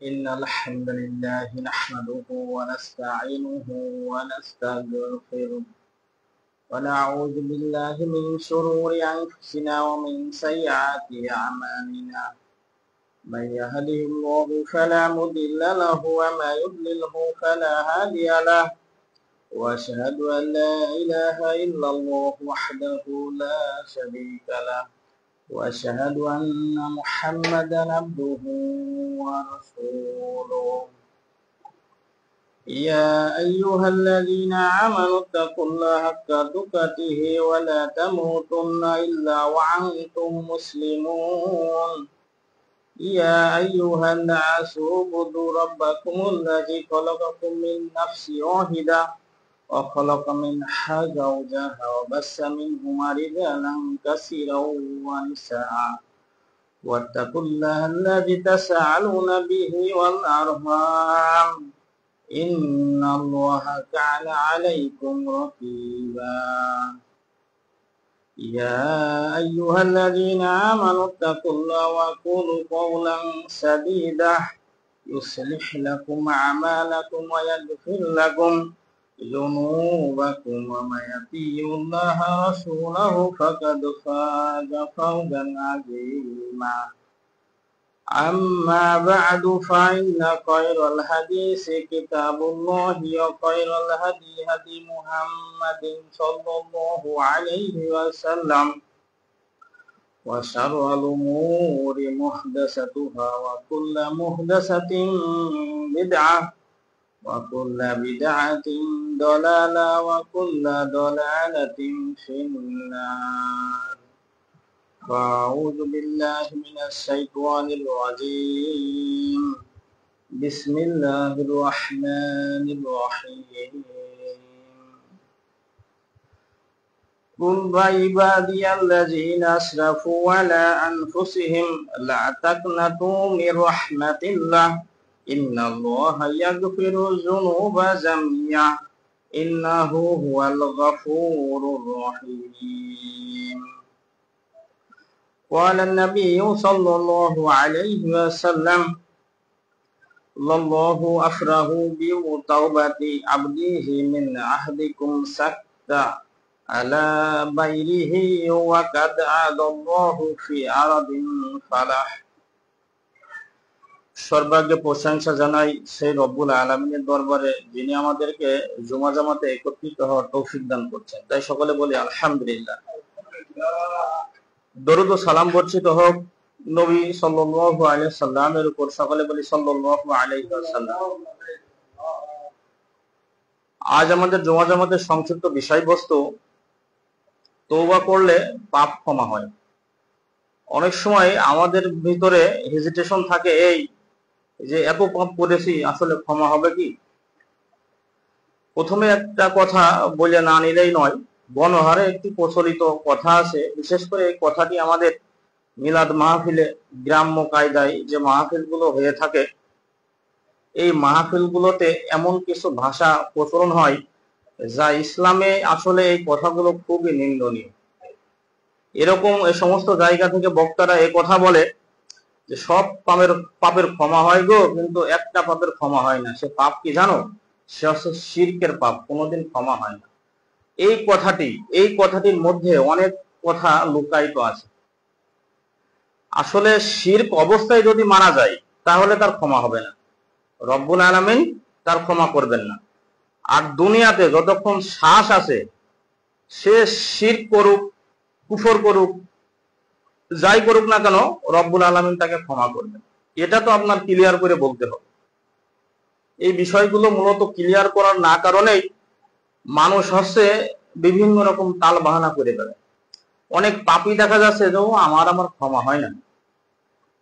إن الحمد لله نحمده ونستعينه ونستغفره ونعوذ بالله من شرور أنفسنا ومن سيئات أعمالنا من يهده الله فلا مضل له وما يضلله فلا هادي له وأشهد أن لا إله إلا الله وحده لا شريك له وأشهد أن محمدا عبده ورسوله يا أيها الذين آمنوا اتقوا الله حق تقاته ولا تموتن إلا وأنتم مسلمون يا أيها الناس اعبدوا ربكم الذي خلقكم من نفس واحدة وخلق منها زوجها وبث منهما رجالا كثيرا ونساء واتقوا الله الذي تساءلون به والأرحام إن الله كان عليكم رقيبا يا أيها الذين آمنوا اتقوا الله وقولوا قولا سديدا يصلح لكم أعمالكم ويغفر لكم ذنوبكم ومن يطع الله ورسوله فقد فاز فوزا عظيما أما بعد فإن خير الحديث كتاب الله وخير الهدي هدي محمد صلى الله عليه وسلم وشر الأمور محدثاتها وكل محدثة بدعة وكل بدعة ضلالة وكل ضلالة في النار فأعوذ بالله من الشيطان الرجيم بسم الله الرحمن الرحيم قل عبادي الذين أسرفوا على أنفسهم لا تقنطوا من رحمة الله إن الله يغفر الذنوب جميعا إنه هو الغفور الرحيم قال النبي صلى الله عليه وسلم الله أفرح بتوبة عبده من أحدكم سكت على بيره وقد عاد الله في أرض فلاح সর্বাগ্য প্রশংসা জানাই সেই রব্বুল আলামিনের দরবারে যিনি আমাদেরকে জুমা জামাতে একত্রিত হওয়ার তৌফিক দান করছেন। তাই সকলে বলি আলহামদুলিল্লাহ। দরুদ ও সালাম বর্ষিত হোক নবী সাল্লাল্লাহু আলাইহি সাল্লামের উপর, সকলে বলি সাল্লাল্লাহু আলাইহি ওয়াসাল্লাম। আজ আমাদের জুমা জামাতের সংক্ষিপ্ত বিষয়বস্তু, তওবা করলে পাপ ক্ষমা হয়। অনেক সময় আমাদের ভিতরে হেজিটেশন থাকে এই যে এত পাপ করেছি, আসলে ক্ষমা হবে কি? প্রথমে একটা কথা বলে না নিলেই নয়, গণহারে একটি প্রচলিত কথা আছে, বিশেষ করে এই কথাটি আমাদের মিলাদ মাহফিলে, গ্রাম্য কায়দায় যে মাহফিলগুলো হয়ে থাকে, এই মাহফিলগুলোতে এমন কিছু ভাষা প্রচলন হয় যা ইসলামে আসলে এই কথাগুলো খুবই নিন্দনীয়। এরকম এই সমস্ত জায়গা থেকে বক্তারা এই কথা বলে যে সব পাপের ক্ষমা হয় গো, কিন্তু একটা পাপের ক্ষমা হয় না। সে পাপ কি জানো? সে হচ্ছে শিরকের পাপ, কোনোদিন ক্ষমা হয় না। এই কথাটির মধ্যে অনেক কথা লুকায়িত আছে। আসলে শিরক অবস্থায় যদি মারা যায় তাহলে তার ক্ষমা হবে না, রব্বুল আলামিন তার ক্ষমা করবেন না। আর দুনিয়াতে যতক্ষণ শ্বাস আছে সে শিরক করুক, কুফর করুক, যাই করুক না কেন, রব্বুল আলামিন তাকে ক্ষমা করবেন। এটা তো আপনার ক্লিয়ার করে বলতে হবে। এই বিষয়গুলো মূলত ক্লিয়ার করার না কারণেই মানুষ হচ্ছে বিভিন্ন রকম তাল বাহানা করে বেড়ায়। অনেক পাপী দেখা যাচ্ছে যে আমার ক্ষমা হয় না,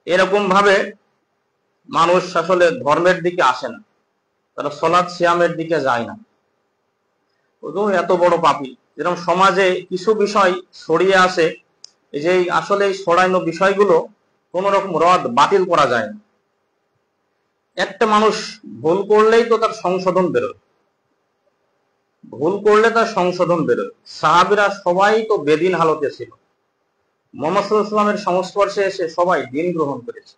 এরকম ভাবে মানুষ আসলে ধর্মের দিকে আসে না, তারা সলাৎ সিয়ামের দিকে যায় না। এত বড় পাপী। যেরকম সমাজে কিছু বিষয় ছড়িয়ে আসে, যে আসলে এই ছড়ানো বিষয়গুলো কোন রকম রদ বাতিল করা যায় না। একটা মানুষ ভুল করলেই তো তার সংশোধন বেরোয়, ভুল করলে তার সংশোধন বেরোয়। সাহাবীরা সবাই তো বেদিন হালতে ছিল, মুহাম্মদ সাল্লাল্লাহু আলাইহি ওয়াসাল্লামের সংস্পর্শে এসে সবাই দিন গ্রহণ করেছে।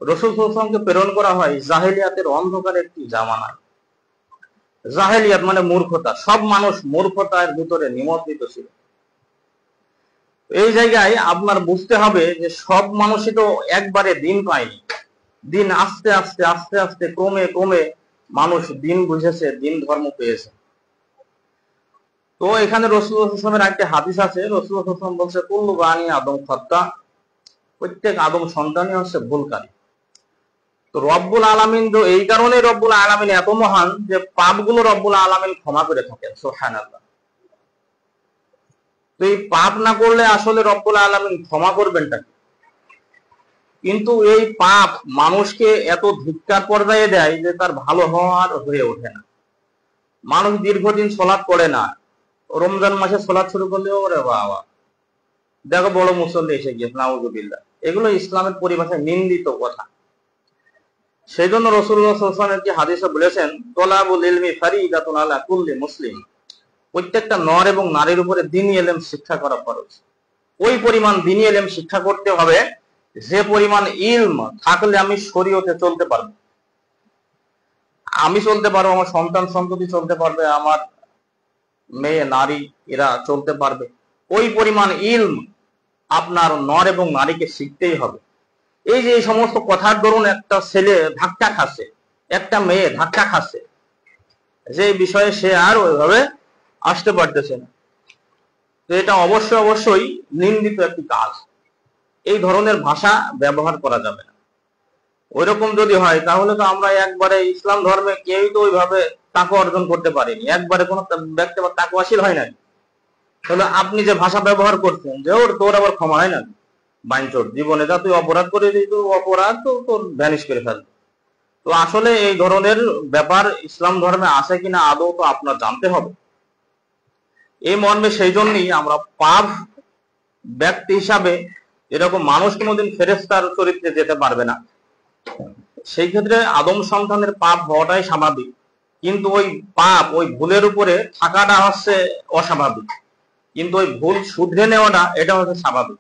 রাসূল সাল্লাল্লাহু আলাইহি ওয়াসাল্লামকে প্রেরণ করা হয় জাহেলিয়াতের অন্ধকার একটি জামানায়। জাহেলিয়াত মানে মূর্খতা, সব মানুষ মূর্খতার ভিতরে নিমজ্জিত ছিল। এই জায়গায় আপনার বুঝতে হবে যে সব মানুষই তো একবারে দিন পায়নি। দিন আস্তে আস্তে আস্তে আস্তে ক্রমে ক্রমে মানুষ দিন বুঝেছে, দিন ধর্ম পেয়েছে। তো এখানে রাসূলুল্লাহ সাল্লাল্লাহু আলাইহি ওয়াসাল্লামের একটা হাদিস আছে। রাসূলুল্লাহ সাল্লাল্লাহু আলাইহি ওয়াসাল্লাম বলছে, কুল্লু বানি আদম খাত্তা, প্রত্যেক আদম সন্তানই হচ্ছে ভুলকারী। তো রব্বুল আলামিন তো এই কারণে রব্বুল আলামিন এত মহান যে পাপগুলো রব্বুল আলামিন ক্ষমা করে থাকেন। সুবহানাল্লাহ। তো এই পাপ না করলে আসলে রব্বুল আলামিন ক্ষমা করবেনটা কি? কিন্তু এই পাপ মানুষকে এত ধিক্কার পর্যায়ে দেয় যে তার ভালো হওয়ার হয়ে ওঠে না। মানুষ দীর্ঘদিন সালাত পড়ে না, রমজান মাসে সালাত শুরু করলে ওরে বাবা দেখো বড় মুসল্লি এসে গিয়েছে, নাউযুবিল্লাহ। এগুলো ইসলামের পরিভাষায় নিন্দিত কথা। সেই জন্য রাসূলুল্লাহ সাল্লাল্লাহু আলাইহি ওয়াসাল্লাম হাদিসে বলেছেন, তলাবুল ইলমি ফারিদাতুন আলা কুল্লি মুসলিম, প্রত্যেকটা নর এবং নারীর উপরে দ্বীনি ইলম শিক্ষা করা ফরজ। ওই পরিমাণ দ্বীনি ইলম শিক্ষা করতে হবে যে পরিমাণ ইলম থাকলে আমি শরীয়তে চলতে পারবো, আমি চলতে পারবো, আমার সন্তান সন্ততি চলতে পারবে, আমার মেয়ে নারী এরা চলতে পারবে। ওই পরিমাণ ইলম আপনার নর এবং নারীকে শিখতেই হবে। এই যে এই সমস্ত কথার দরুন একটা ছেলে ধাক্কা খাচ্ছে, একটা মেয়ে ধাক্কা খাচ্ছে, যে বিষয়ে সে আর ওইভাবে আসতে পারতেছে না, তো এটা অবশ্যই অবশ্যই নিন্দিত একটি কাজ। এই ধরনের ভাষা ব্যবহার করা যাবে না। ওইরকম যদি হয় তাহলে তো আমরা একবারে ইসলাম ধর্মে কেউই তো ওইভাবে তাকওয়া অর্জন করতে পারিনি, একবারে কোনো ব্যক্তি বা তাকওয়াশীল হয় না। তাহলে আপনি যে ভাষা ব্যবহার করছেন যে ওর তোর আবার ক্ষমা হয় না, বাইনচোর জীবনে যা তুই অপরাধ করে দিই, তো অপরাধ তো তোর ভ্যানিশ করে ফেলবে। তো আসলে এই ধরনের ব্যাপার ইসলাম ধর্মে আছে কিনা আদৌ তো আপনার জানতে হবে। এই মর্মে সেই জন্যই আমরা পাপ ব্যক্তি হিসাবে এরকম মানুষ কোনোদিন ফেরেশতার চরিত্রে যেতে পারবে না। সেই ক্ষেত্রে আদম সন্তানের পাপ হওয়াটাই স্বাভাবিক, কিন্তু ওই পাপ ওই ভুলের উপরে থাকাটা হচ্ছে অস্বাভাবিক, কিন্তু ওই ভুল শুধরে নেওয়াটা এটা হচ্ছে স্বাভাবিক।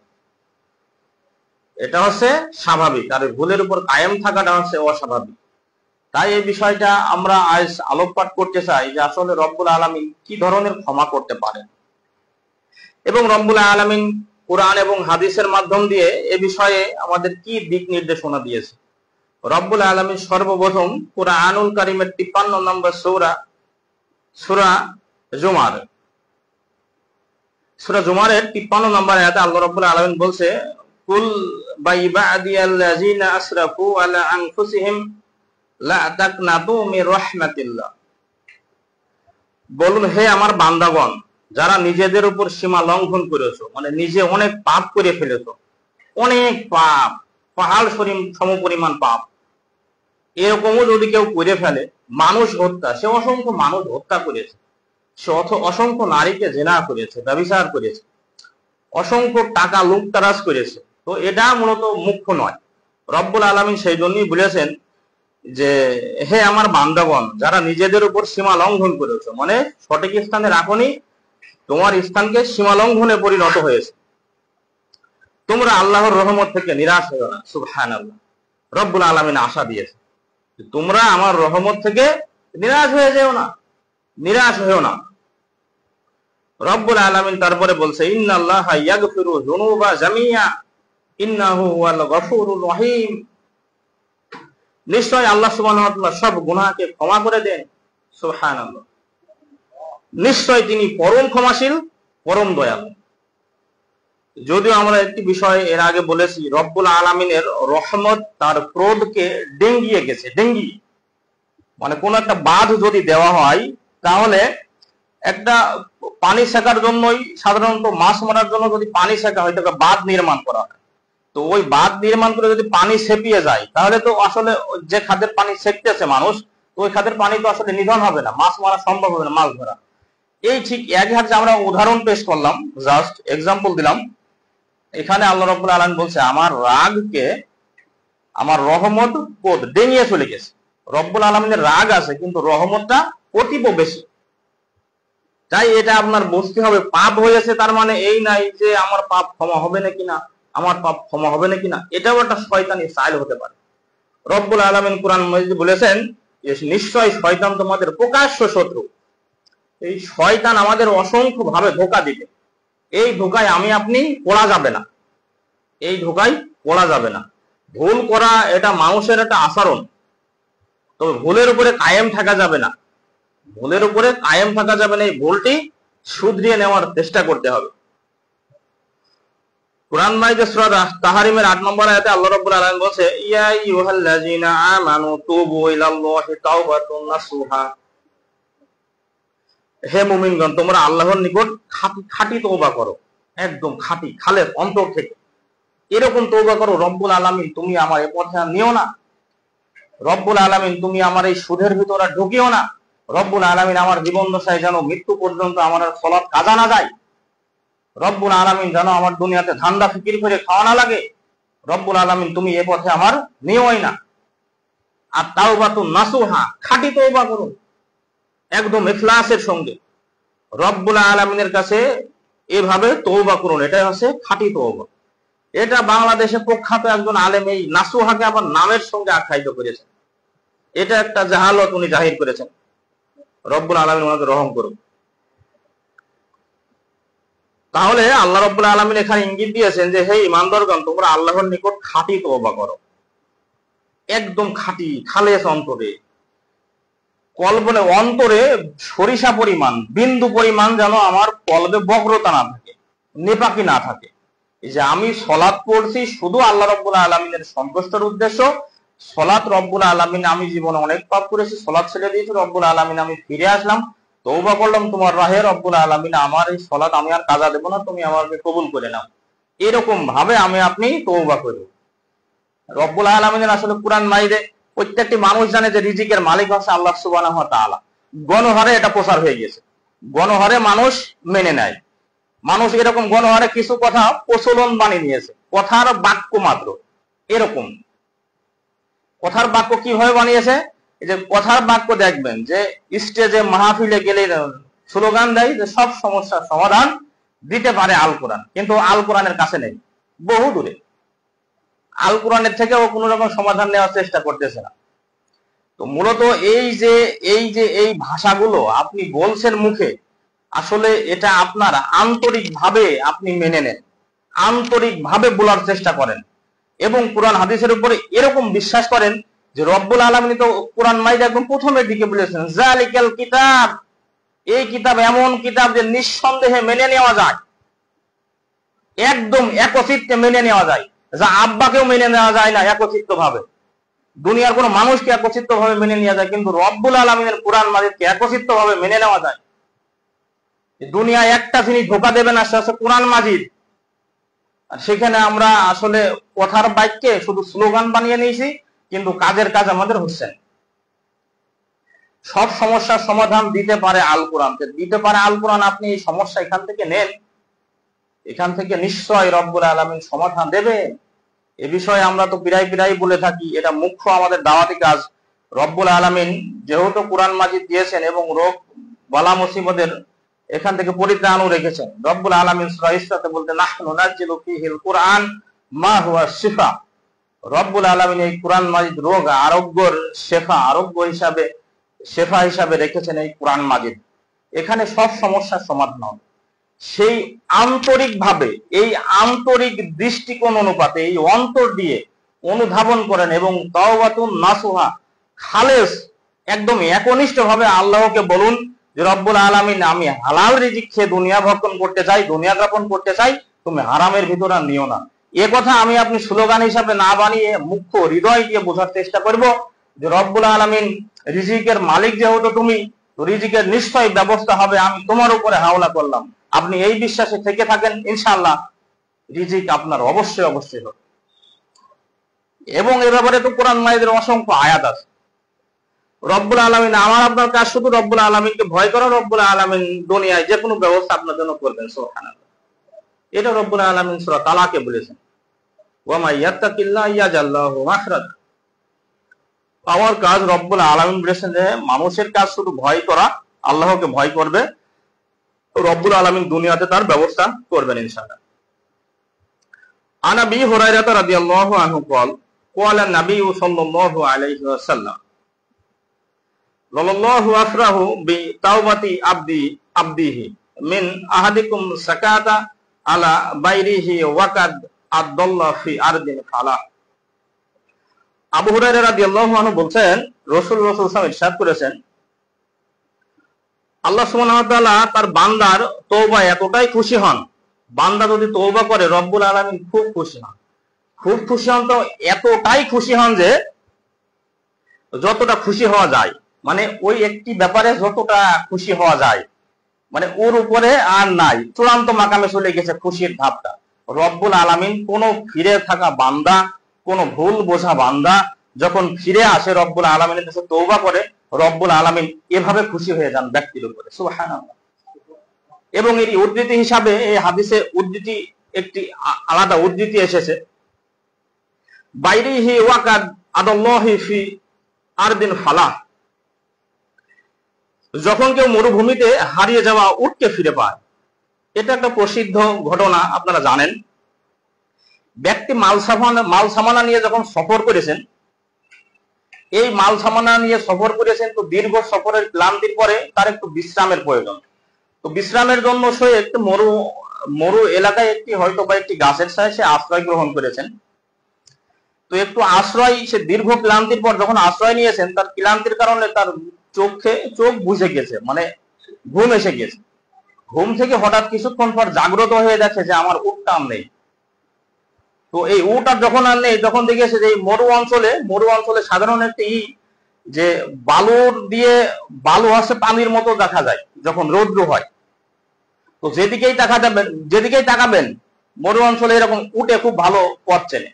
এটা হচ্ছে স্বাভাবিক, আর ওই ভুলের উপর কায়েম থাকাটা হচ্ছে অস্বাভাবিক। তাই এই বিষয়টা আমরা আজ আলোকপাত করতে চাই যে আসলে রব্বুল আলামিন কি ধরনের ক্ষমা করতে পারেন, এবং রব্বুল আলামিন কোরআন এবং হাদিসের মাধ্যম দিয়ে এ বিষয়ে আমাদের কি দিক নির্দেশনা দিয়েছে। রব্বুল আলামিন সর্বপ্রথম কুরআনুল কারীমের 53 নম্বর সূরা জুমারের 53 নম্বর আয়াতে আল্লাহ রাব্বুল আলামিন বলছে, কুল বাইবাদিয়াল্লাযিনা আসরাফু আলা আনফুসিহিম লা তাকনাতু মির রাহমাতিল্লাহ। বলুন, হে আমার বান্দাগণ, যারা নিজেদের উপর সীমা লঙ্ঘন করেছো, মানে নিজে অনেক পাপ করে ফেলেছো, অনেক পাপ, পাহাড় সমপরিমাণ পাপ, এরকমও যদি কেউ করে ফেলে, মানুষ হত্যা, সে অসংখ্য মানুষ হত্যা করেছে, সে অসংখ্য নারীকে জিনা করেছে, ব্যভিচার করেছে, অসংখ্য টাকা লুটতরাজ করেছে, তো এটা মূলত মুখ্য নয়। রব্বুল আলামিন সেই জন্যই বলেছেন যে হে আমার বান্দাগণ, যারা নিজেদের উপর সীমা লঙ্ঘন করেছো, মানে সঠিক স্থানে রাখনি, তোমার স্থানকে সীমা লঙ্ঘনে পরিণত হয়েছে, তোমরা আল্লাহর রহমত থেকে নিরাশ হও না। সুবহানাল্লাহ। রব্বুল আলামিন আশা দিয়েছে তোমরা আমার রহমত থেকে নিরাশ হয়ে যেও না, নিরাশ হয়েও না। রব্বুল আলামিন তারপরে বলছে, ইন্নাল্লাহা ইয়াগফিরু যুনুবা জামিয়া ইন্নাহু হুয়াল গফুরুর রহিম। নিশ্চয় আল্লাহ সুবহানাহু ওয়া তাআলা সব গুনাহকে ক্ষমা করে দেন। সুবহানাল্লাহ। নিশ্চয় তিনি পরম ক্ষমাশীল, পরম দয়ালু। যদিও আমরা একটি বিষয় এর আগে বলেছি, রব্বুল আলামিনের রহমত তার ক্রোধকে ডেঙ্গিয়ে গেছে। ডেঙ্গি মানে কোন একটা বাঁধ যদি দেওয়া হয়, তাহলে একটা পানি সেকার জন্যই, সাধারণত মাছ মারার জন্য যদি পানি সেকা হয়, তাকে বাঁধ নির্মাণ করা হয়। তো ওই বাঁধ নির্মাণ করে যদি পানি সেপিয়ে যায়, তাহলে তো আসলে যে খাদের পানি সেকতেছে মানুষ, তো ওই খাদের পানি তো আসলে নিধন হবে না, মাছ মারা সম্ভব হবে না, মাছ ধরা। এই ঠিক একই হাতে আমরা উদাহরণ পেশ করলাম, জাস্ট এক্সাম্পল দিলাম। এখানে আল্লাহ রাব্বুল আলামিন বলছে, আমার রাগকে আমার রহমত কোদ ডেঙিয়ে চলে গেছে। রব্বুল আলামিনের রাগ আছে, কিন্তু রহমতটা অতীব বেশি। তাই এটা আপনার বুঝতে হবে, পাপ হয়েছে তার মানে এই নাই যে আমার পাপ ক্ষমা হবে নাকি না, আমার পাপ ক্ষমা হবে নাকি না, এটাও একটা শয়তানি চাইল হতে পারে। রব্বুল আলামিন কুরআন মাজিদে বলেছেন যে নিশ্চয় শয়তান তোমাদের প্রকাশ্য শত্রু। এই শয়তান আমাদের অসংখ্য ভাবে ধোঁকা দিবে, এই ধোঁকায় আমি আপনি পড়া যাবে না, এই ধোঁকায় পড়া যাবে না। ভুল করা এটা মানুষের একটা আচরণ, তবে ভুলের উপরে কায়েম থাকা যাবে না, ভুলের উপরে কায়েম থাকা যাবে না, এই ভুলটি শুধরিয়ে নেওয়ার চেষ্টা করতে হবে। কুরআন মাজিদে সূরা তাহরিমের 8 নম্বর আয়াতে আল্লাহ রাব্বুল আলামিন বলেছে, ইয়া আইয়ুহাল্লাযীনা আমানু তুবু ইলাল্লাহি তাওবাতুন নাসুহা, হে মুমিনগণ তোমরা আল্লাহর নিকট খাঁটি তওবা করো, একদম খাঁটি খালেস অন্তর থেকে এরকম তওবা করো। রব্বুল আলামিন তুমি আমার এ পথে নিও না, রব্বুল আলামিন তুমি আমার এই সুদের ভিতরে ঢুকিও না, রব্বুল আলামিন আমার জীবন দশায় যেন মৃত্যু পর্যন্ত আমার সালাত কাজা না যায়, রব্বুল আলামিন যেন আমার দুনিয়াতে ধান্দা ফিকির করে খাওয়া না লাগে, রব্বুল আলামিন তুমি এ পথে আমার নিওই না। আর তাওবাতুন নাসুহা, খাঁটি তওবা করুন একদম ইখলাসের সঙ্গে রব্বুল আলামিনের কাছে এভাবে তওবা করুন, এটাই হচ্ছে খাঁটি তওবা। এটা বাংলাদেশে প্রখ্যাত একজন আলেম এই নাসুহাকে আবার নামের সঙ্গে আখ্যায়িত করেছেন, এটা একটা জাহালত উনি জাহির করেছেন। রব্বুল আলামিন ওনাকে রহম করুন। তাহলে আল্লাহ রাব্বুল আলামিন এখানে ইঙ্গিত দিয়েছেন যে হে ঈমানদারগণ তোমরা আল্লাহর নিকট খাঁটি তওবা করো, একদম খাঁটি খালেস অন্তরে, কলবে অন্তরে সরিষা পরিমাণ বিন্দু পরিমাণ যেন আমার কলবে বক্রতা না থাকে, নেপাকি না থাকে। এই যে আমি সলাৎ পড়ছি শুধু আল্লাহ রাব্বুল আলামিনের সন্তুষ্টের উদ্দেশ্য, সলাৎ রব্বুল আলামিন আমি জীবনে অনেক পাপ করেছি, সলাৎ ছেড়ে দিয়েছি, রব্বুল আলামিন আমি ফিরে আসলাম, তওবা করলাম তোমার রাহে, রব্বুল আলামিন আমার এই সলাৎ আমি আর কাজা দেব না, তুমি আমাকে কবুল করে নাও, এরকম ভাবে আমি আপনি তওবা করি। রব্বুল আলামিনের আসলে কুরআন মাজিদে প্রত্যেকটি মানুষ জানে যে রিজিকের মালিক হচ্ছে আল্লাহ সুবহানাহু ওয়া তাআলা। গণহারে এটা প্রচার হয়ে গেছে, গণহারে মানুষ মেনে নেয়, মানুষ এরকম গণহারে কিছু কথা প্রচলন বানিয়ে নিয়েছে, কথার বাক্য মাত্র। এরকম কথার বাক্য কিভাবে বানিয়েছে, এই যে কথার বাক্য দেখবেন যে স্টেজে মাহফিলে গেলে স্লোগান দেয় যে সব সমস্যার সমাধান দিতে পারে আল কোরআন, কিন্তু আল কোরআনের কাছে নেই, বহু দূরে, আল কোরআনের থেকেও কোন রকম সমাধান নেওয়ার চেষ্টা করতেছে না। তো মূলত এই ভাষাগুলো আপনি বলছেন মুখে, আসলে এটা আপনার আন্তরিক ভাবে আপনি মেনে নেন, আন্তরিক ভাবে বলার চেষ্টা করেন এবং কোরআন হাদিসের উপরে এরকম বিশ্বাস করেন যে রব্বুল আলামিন তো কোরআন মাজিদে একদম প্রথমের দিকে বলেছেন যালিকাল কিতাব, এই কিতাব এমন কিতাব যে নিঃসন্দেহে মেনে নেওয়া যায়, একদম একচিত্তে মেনে নেওয়া যায়, যা আব্বাকেও মেনে নেওয়া যায় না একচিত্ত ভাবে, দুনিয়ার কোন মানুষকে একচিত্ত ভাবে মেনে নেওয়া যায়, কিন্তু রব্বুল আলামিনের কোরআন মাজিদকে একচিত্ত ভাবে মেনে নেওয়া যায়। দুনিয়া একটা জিনিস ধোঁকা দেবে না, সেটা হচ্ছে কোরআন মাজিদ। আর সেখানে আমরা আসলে কথার বাক্যে শুধু স্লোগান বানিয়ে নিয়েছি, কিন্তু কাজের কাজ আমাদের হচ্ছে না। সব সমস্যার সমাধান দিতে পারে আল কোরআন, দিতে পারে আল কোরআন। আপনি এই সমস্যা এখান থেকে নেন, এখান থেকে নিশ্চয় রব্বুল আলামিন সমাধান দেবে। এ বিষয়ে আমরা তো প্রায় বলে থাকি, এটা মুখ্য আমাদের দাওয়াতি কাজ। রব্বুল আলামিন যেহেতু কোরআন মাজিদ দিয়েছেন এবং রোগ বালা মুসিবতের এখান থেকে পরিত্রাণও রেখেছেন, রব্বুল আলামিন সূরা ইসরাতে বলতে নাহনু নাজিলু ফীহিল কুরআন মা হুয়া শিফা, রব্বুল আলামিন এই কোরআন মাজিদ রোগ আরোগ্যর শেফা, আরোগ্য হিসাবে শেফা হিসাবে রেখেছেন এই কোরআন মাজিদ। এখানে সব সমস্যার সমাধান হবে। সেই আন্তরিক ভাবে, এই আন্তরিক দৃষ্টিকোণ অনুপাতে, এই অন্তর দিয়ে অনুধাবন করেন এবং তাওবাতুন নাসুহা, খালেস একদম একনিষ্ঠ ভাবে আল্লাহকে বলুন যে রব্বুল আলামিন আমি হালাল রিজিক খেয়ে দুনিয়া ভক্ষণ করতে চাই, দুনিয়া যাপন করতে চাই, তুমি হারামের ভিতর আর নিও না। এ কথা আমি আপনি স্লোগান হিসাবে না বানিয়ে মুখ্য হৃদয় দিয়ে বোঝার চেষ্টা করব যে রব্বুল আলামিন রিজিকের মালিক, যেহেতু তুমি, তো রিজিকের নিশ্চয় ব্যবস্থা হবে, আমি তোমার উপরে হাওলা করলাম। আপনি এই বিশ্বাসে থেকে থাকেন, ইনশাআল্লাহ রিজিক আপনার অবশ্যই হবে। এবং এ ব্যাপারে তো কোরআন মাজিদের অসংখ্য আয়াত আছে। রব্বুল আলামিন, আমার আপনার কাজ শুধু রব্বুল আলামিনকে ভয় করা, রব্বুল আলামিন দুনিয়ায় যে কোনো ব্যবস্থা আপনার জন্য করবেন, সুবহানাল্লাহ। এটা রব্বুল আলামিন সূরা তালাকে বলেছেন, ওয়া মা ইয়াত্তাকিল্লাহ ইয়াজআল লাহু মাখরাজা। আমার কাজ রব্বুল আলামিন বলেছেন যে মানুষের কাজ শুধু ভয় করা, আল্লাহকে ভয় করবে, রব্বুল আলামিন দুনিয়াতে তার ব্যবস্থা করবেন ইনশাআল্লাহ। আন আবি হুরায়রা রাদিয়াল্লাহু আনহু قال ক্বালা নবী সাল্লাল্লাহু আলাইহি ওয়াসাল্লাম লাল্লাহু আফরাহু বিতাওবাতি আবদিহি মিন আহাদিকুম সাকাতা আলা বাইরিহি ওয়াকাদ আদাল্লা ফি আরদিন ফালা। আবু হুরায়রা রাদিয়াল্লাহু আনহু বলছেন, রাসূলুল্লাহ সাল্লাল্লাহু আলাইহি ওয়াসাল্লাম ইরশাদ করেছেন, আল্লাহ সুবহানাহু ওয়া তাআলা তার বান্দার তওবা এতটাই খুশি হন, বান্দা যদি তওবা করে রব্বুল আলামিন খুব খুশি হন। খুব খুশি হন তো এতটাই খুশি হন যে যতটা খুশি হওয়া যায়, মানে ওই একটি ব্যাপারে যতটা খুশি হওয়া যায়, মানে ওর উপরে আর নাই, চূড়ান্ত মাকামে চলে গেছে খুশির ধাপটা। রব্বুল আলামিন কোন ফিরে থাকা বান্দা, কোন ভুল বোঝা বান্দা যখন ফিরে আসে রব্বুল আলামিনের কাছে তওবা করে, রব্বুল আলামিন এভাবে খুশি হয়ে যান ব্যক্তির উপরে। সুবহানাল্লাহ। এবং এর উদ্ধৃতি হিসাবে এই হাদিসে উদ্ধৃতি একটি আলাদা উদ্ধৃতি এসেছে, বাইরিহি ওয়াকাদ আদাল্লাহি ফি আরদিন ফালাহ। যখন কেউ মরুভূমিতে হারিয়ে যাওয়া উটকে ফিরে পায়, এটা একটা প্রসিদ্ধ ঘটনা, আপনারা জানেন। ব্যক্তি মাল সামানা নিয়ে যখন সফর করেছেন, এই মাল সামানা নিয়ে সফর করেছেন, তো দীর্ঘ সফরের ক্লান্তির পরে তার একটু বিশ্রামের প্রয়োজন। তো বিশ্রামের জন্য সে একটু মরু এলাকায় একটি হয়তো বা একটি গাছের ছায়ায় সে আশ্রয় গ্রহণ করেছেন। তো একটু আশ্রয়, সে দীর্ঘ ক্লান্তির পর যখন আশ্রয় নিয়েছেন, তার ক্লান্তির কারণে তার চোখ বুঝে গেছে, মানে ঘুম এসে গেছে। ঘুম থেকে হঠাৎ কিছুক্ষণ পর জাগ্রত হয়ে দেখে যে আমার উটটা আর নেই। তো এই উট আর যখন আর নেই, তখন দেখেছে যে এই মরু অঞ্চলে সাধারণ একটি যে বালু আসে পানির মতো দেখা যায় যখন রৌদ্র হয়। তো যেদিকেই তাকাবেন মরু অঞ্চলে এরকম উটে খুব ভালো পথ চেনে,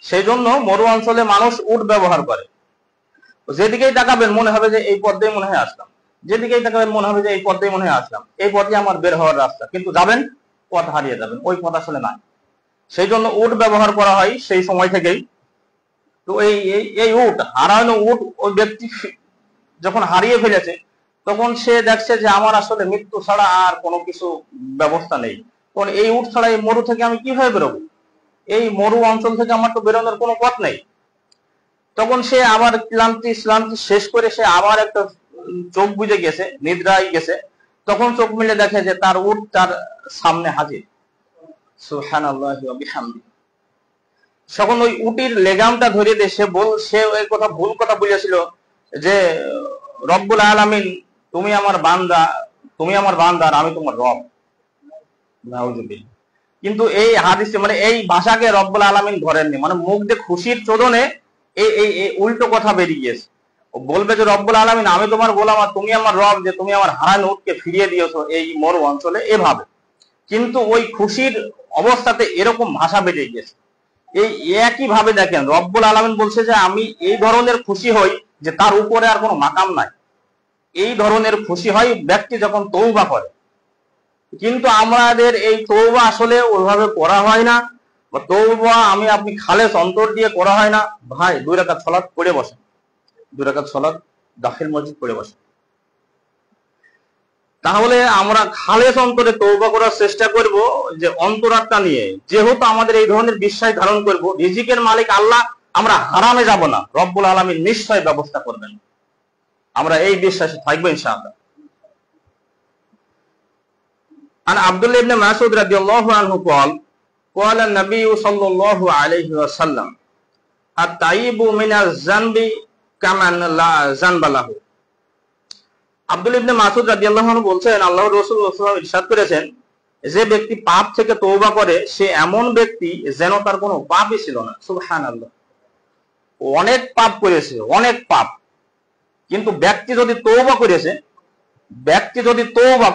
সেই জন্য মরু অঞ্চলে মানুষ উট ব্যবহার করে। যেদিকেই তাকাবেন মনে হবে যে এই পথ দিয়ে মনে হয় আসলাম, যেদিকেই তাকাবেন মনে হবে যে এই পথ দিয়ে মনে হয় আসলাম, এই পথে আমার বের হওয়ার রাস্তা, কিন্তু যাবেন পথ হারিয়ে যাবেন, ওই পথ আসলে নাই। সেই জন্য উট ব্যবহার করা হয় সেই সময় থেকেই। তো এই উট হারানো উট ওই ব্যক্তি যখন হারিয়ে ফেলেছে, তখন সে দেখছে যে আমার আসলে মৃত্যু ছাড়া আর কোনো কিছু ব্যবস্থা নেই। তখন এই উট ছাড়া এই মরু থেকে আমি কিভাবে বেরোবো? এই মরু অঞ্চল থেকে আমার তো বেরোনোর কোনো পথ নেই। তখন সে আবার ক্লান্তি শেষ করে সে আবার একটা চোখ বুজে গেছে, নিদ্রায় গেছে। তখন চোখ মিলে দেখে যে তার উট তার সামনে হাজির। সুবহানাল্লাহি ওয়া বিহামদিহি। তখন ওই উটির লেগামটা ধরে দিয়ে সে ওই কথা ভুল কথা বলেছিল যে রব্বুল আলামিন তুমি আমার বান্দা আর আমি তোমার রব। নাউযুবিল্লাহ। কিন্তু এই হাদিসে মানে এই ভাষাকে রব্বুল আলামিন ধরেননি, মানে মুখ দিয়ে খুশির চোদনে এই উল্টো কথা বেরিয়ে গিয়েছে। ও বলবে যে রব্বুল আলামিন আমি তোমার গোলাম আর তুমি আমার রব, যে তুমি আমার হারানো উটকে ফিরিয়ে দিয়েছো এই মরু অঞ্চলে, এভাবে। কিন্তু ওই খুশির অবস্থাতে এরকম ভাষা বেরিয়ে গিয়েছে। এই একই ভাবে দেখেন রব্বুল আলামিন বলছে যে আমি এই ধরনের খুশি হই যে তার উপরে আর কোনো মাকাম নাই। এই ধরনের খুশি হয় ব্যক্তি যখন তওবা করে। কিন্তু আমাদের এই তওবা আসলে ওইভাবে করা হয় না, বা তওবা আপনি খালেস অন্তর দিয়ে করা হয় না। ভাই 2 রাকাত সালাত পড়ে বসেন, 2 রাকাত সালাত দাখিল মসজিদ পড়ে বসেন। তাহলে আমরা খালেস অন্তরে তওবা করার চেষ্টা করব, যে অন্তরাত্মা নিয়ে, যেহেতু আমাদের এই ধরনের বিশ্বাস ধারণ করব রিজিকের মালিক আল্লাহ, আমরা হারামে যাব না, রব্বুল আলামিন নিশ্চয় ব্যবস্থা করবেন। আমরা এই বিশ্বাসে থাকবো ইনশাআল্লাহ। عن عبد الله بن مسعود رضي الله عنه قال النبي صلى الله عليه وسلم التائب من الذنب كمن لا ذنب له। আব্দুল্লাহ ইবনে মাসউদ রাদিয়াল্লাহু আনহু বলছেন, আল্লাহর রাসূল সাল্লাল্লাহু আলাইহি ওয়াসাল্লাম ইরশাদ করেছেন, যে ব্যক্তি পাপ থেকে তওবা করে সে এমন ব্যক্তি যেন তার কোনো পাপই ছিল না। সুবহানাল্লাহ। অনেক পাপ করেছে, অনেক পাপ, কিন্তু ব্যক্তি যদি তওবা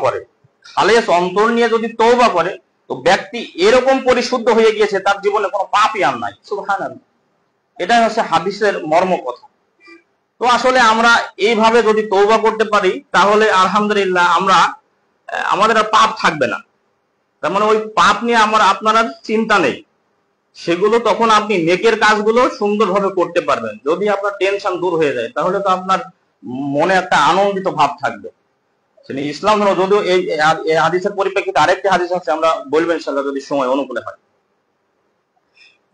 করে, খালেস অন্তর নিয়ে যদি তওবা করে, তো ব্যক্তি এরকম পরিশুদ্ধ হয়ে গিয়েছে তার জীবনে কোনো পাপই আর নাই। সুবহানাল্লাহ। এটাই হচ্ছে হাদিসের মর্ম কথা। তো আসলে আমরা এইভাবে যদি তওবা করতে পারি তাহলে আলহামদুলিল্লাহ আমাদের আর পাপ থাকবে না। তার মানে ওই পাপ নিয়ে আপনার আর চিন্তা নেই, সেগুলো তখন আপনি নেকের কাজগুলো সুন্দরভাবে করতে পারবেন। যদি আপনার টেনশন দূর হয়ে যায় তাহলে তো আপনার মনে একটা আনন্দিত ভাব থাকবে। ইসলাম ধর্ম, যদিও এই হাদিসের পরিপ্রেক্ষিতে আরেকটি হাদিস আছে, আমরা বলবো ইনশাআল্লাহ যদি সময় অনুকূলে হয়।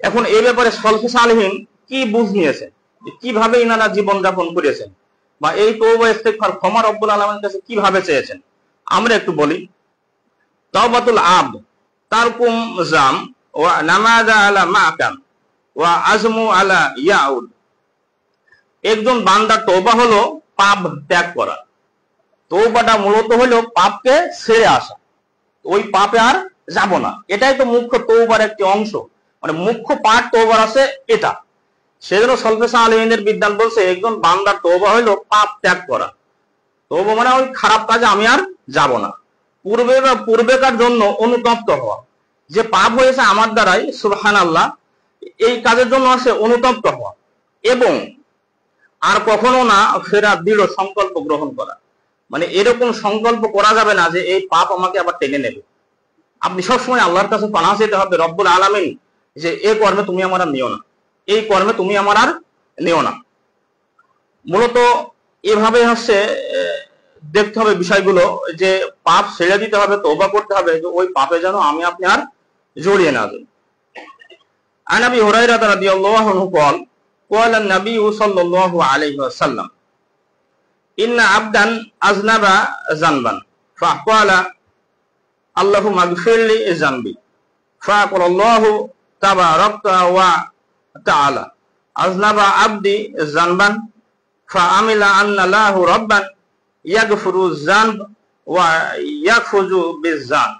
এখন এই ব্যাপারে সলফে সালেহিন কি বুঝ নিয়েছেন, কিভাবে ইনারা জীবন যাপন করেছেন, বা এই তওবা ইস্তেগফার ক্ষমা রব্বুল আলামিনের কাছে কিভাবে চেয়েছেন। আমরা একটু বলি। তাওবাতুল আবদ তারকুম জাম ওয়া নামাযা আলা মাকাম ওয়া আজমু আলা ইয়াউদ। একজন বান্দার তওবা হলো পাপ ত্যাগ করা। তওবাটা মূলত হলো পাপকে ছেড়ে আসা, ওই পাপে আর যাব না। এটাই তো মুখ্য তওবার একটি অংশ, মানে মুখ্য পাঠ তওবার আছে এটা। সেজন্য সলফে সালেহিনের বিদ্যান বলছে একজন বান্দার তওবা হলো পাপ ত্যাগ করা। তওবা মানে ওই খারাপ কাজে আমি আর যাব না। পূর্বেকার জন্য অনুতপ্ত হওয়া, যে পাপ হয়েছে আমার দ্বারাই, সুবহানাল্লাহ, এই কাজের জন্য সে অনুতপ্ত হওয়া, এবং আর কখনো না ফেরার দৃঢ় সংকল্প গ্রহণ করা। মানে এরকম সংকল্প করা যাবে না যে এই পাপ আমাকে আবার টেনে নেবে। আপনি সবসময় আল্লাহর কাছে পানাহ চাইতে হবে, রব্বুল আলামিন, যে এই কর্মে তুমি আমার আর নিও না, এই কর্মে তুমি আমার আর নিও না। মূলত এভাবে হচ্ছে দেখতে হবে বিষয়গুলো, যে পাপ ছেড়ে দিতে হবে, তওবা করতে হবে, যে ওই পাপে যেন আমি আপনি আর জড়িয়ে না যাই। আন আবি হুরায়রা রাদিয়াল্লাহু আনহু قال قال النبي صلى الله عليه وسلم إن عبدا أذنب ذنبا فقال اللهم اغفر لي ذنبي فقال الله تبارك وتعالى أذنب عبدي ذنبا فعمل أن له ربا يغفر الذنب ويخرج بالذنب।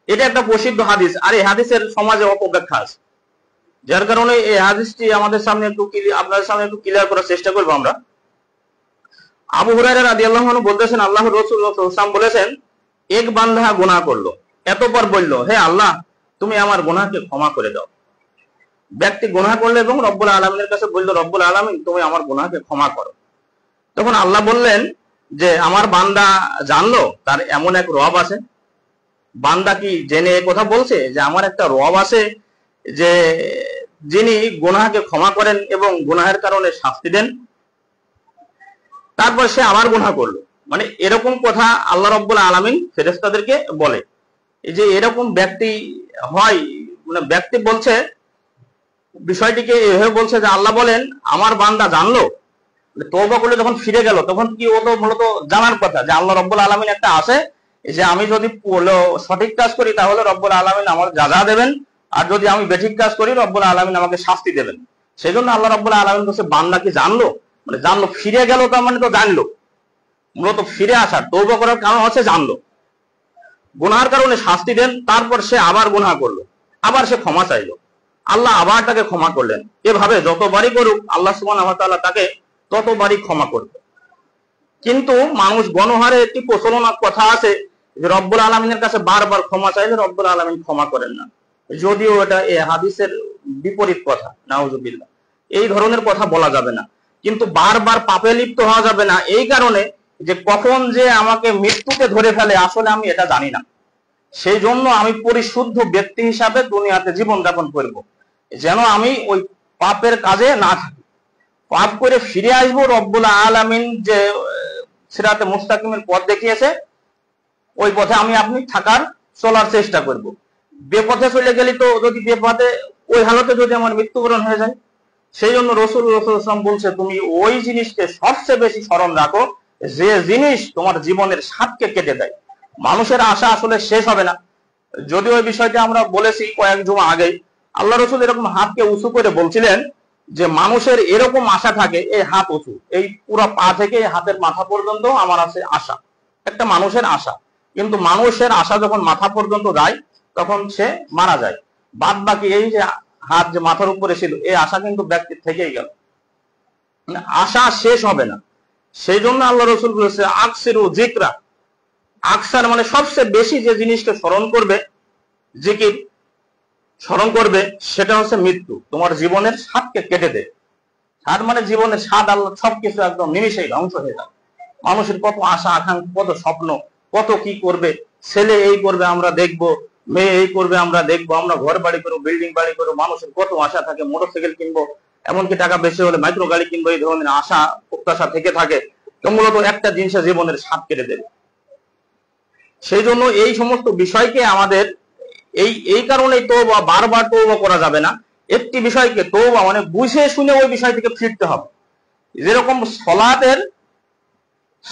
এটা একটা প্রসিদ্ধ হাদিস, আর এই হাদিসের সমাজে অপব্যাখ্যা আছে, যার কারণে এই হাদিসটি আমাদের সামনে একটু আপনাদের সামনে একটু ক্লিয়ার করার চেষ্টা করবো আমরা। আবু হুরায়রা রাদিয়াল্লাহু আনহু বলতেছেন, আল্লাহর রাসূল সাল্লাল্লাহু আলাইহি ওয়াসাল্লাম বলেছেন, এক বান্দা গুনাহ করলো, এতপর বলল, হে আল্লাহ, তুমি আমার গুনাহকে ক্ষমা করে দাও। ব্যক্তি গুনাহ করলো এবং রব্বুল আলামিনের কাছে বলল, রব্বুল আলামিন, তুমি আমার গুনাহকে ক্ষমা করো। তখন আল্লাহ বললেন যে আমার বান্দা জানলো তার এমন এক রব আছে। বান্দা কি জেনে এই কথা বলছে যে আমার একটা রব আছে, যে যিনি গুনাহকে ক্ষমা করেন এবং গুনাহের কারণে শাস্তি দেন? তারপর সে আবার গুনাহ করলো। মানে এরকম কথা আল্লাহ রাব্বুল আলামিন ফেরেশতাদেরকে বলে। এই যে এরকম ব্যক্তি হয়, মানে ব্যক্তি বলছে বিষয়টিকে এভাবে বলছে যে আল্লাহ বলেন আমার বান্দা জানলো, তওবা করলে যখন ফিরে গেল তখন কি ও তো মূলত জানার কথা যে আল্লাহ রাব্বুল আলামিন একটা আছে, যে আমি যদি সঠিক কাজ করি তাহলে রব্বুল আলামিন আমার যা দেবেন, আর যদি আমি বেঠিক কাজ করি রব্বুল আলামিন আমাকে শাস্তি দেবেন। সেজন্য আল্লাহ রাব্বুল আলামিন বলছে বান্দা কি জানলো, মানে জানলো, ফিরে গেল, তার মানে তো জানলো। মূলত ফিরে আসার, তওবা করার কারণ হচ্ছে জানলো। গুনাহের কারণে শাস্তি দেন, তারপর সে আবার গুনাহ করলো, আবার সে ক্ষমা চাইলো, আল্লাহ আবার তাকে ক্ষমা করলেন। এভাবে যতবারই করুক আল্লাহ সুবহানাহু ওয়া তাআলা তাকে ততবারই ক্ষমা করবে। কিন্তু মানুষ গণহারে একটি প্রচলন কথা আছে যে রব্বুল আলামিনের কাছে বারবার ক্ষমা চাইলে রব্বুল আলামিন ক্ষমা করেন না, যদিও এটা এই হাদিসের বিপরীত কথা, নাউজুবিল্লাহ। এই ধরনের কথা বলা যাবে না। কিন্তু বারবার পাপে লিপ্ত হওয়া যাবে না, এই কারণে যে কখন যে আমাকে মৃত্যুকে ধরে ফেলে আসলে আমি এটা জানি না। সেই জন্য আমি পরিশুদ্ধ ব্যক্তি হিসাবে দুনিয়াতে জীবন যাপন করব, যেন আমি ওই পাপের কাজে না থাকি। পাপ করে ফিরে আসবো, রব্বুল আলামিন যে সিরাতে মুস্তাকিমের পথ দেখিয়েছে ওই পথে আমি আপনি থাকার চলার চেষ্টা করব। বেপথে চলে গেলে তো, যদি বেপথে ওই হালতে যদি আমার মৃত্যুবরণ হয়ে যায়, সেই জন্য রাসূলুল্লাহ সাল্লাল্লাহু আলাইহি ওয়াসাল্লাম বলছে তুমি ওই জিনিসকে সবচেয়ে বেশি স্মরণ রাখো যে জিনিস তোমার জীবনের স্বাদকে কেটে দেয়। মানুষের আশা আসলে শেষ হবে না। যদি ওই বিষয়টা আমরা বলেছি কয়েক জুমা আগেই, আল্লাহ রাসূল এরকম হাতকে উঁচু করে বলছিলেন যে মানুষের এরকম আশা থাকে, এই হাত উঁচু, এই পুরো পা থেকে হাতের মাথা পর্যন্ত আমার আছে আশা, একটা মানুষের আশা। কিন্তু মানুষের আশা যখন মাথা পর্যন্ত যায় তখন সে মারা যায়। বাদ বাকি এই যে হাত যে মাথার উপরে ছিল, এই আশা কিন্তু ব্যক্তির থেকেই গেল, আশা শেষ হবে না। সেই জন্য আল্লাহ রাসূল বলেছে আকসিরু যিকরা, আকসার মানে সবচেয়ে বেশি যে জিনিসকে স্মরণ করবে, জিকির স্মরণ করবে, সেটা হচ্ছে মৃত্যু। তোমার জীবনের স্বাদকে কেটে দেয়। স্বাদ মানে জীবনের স্বাদ, আল্লাহ সবকিছু একদম নিমিষেই ধ্বংস হয়ে যাবে। মানুষের কত আশা আকাঙ্ক্ষা, কত স্বপ্ন, কত কি করবে, ছেলে এই করবে আমরা দেখবো, মেয়ে এই করবে আমরা দেখবো, আমরা ঘর বাড়ি করবো, বিল্ডিং বাড়ি করবো, মানুষের কত আশা থাকে, মোটরসাইকেল কিনবো, এমনকি টাকা বেশি হলে মাইক্রো গাড়ি কিনবো, এই ধরনের আশা প্রত্যাশা থেকে থাকে। তো মূলত একটা জিনিসের জীবনের স্বাদ কেটে দেবে। সেই জন্য এই সমস্ত বিষয়কে আমাদের এই কারণেই তো বারবার তওবা করা যাবে না। একটি বিষয়কে তওবা মানে বুঝে শুনে ওই বিষয় থেকে ফিরতে হবে। যেরকম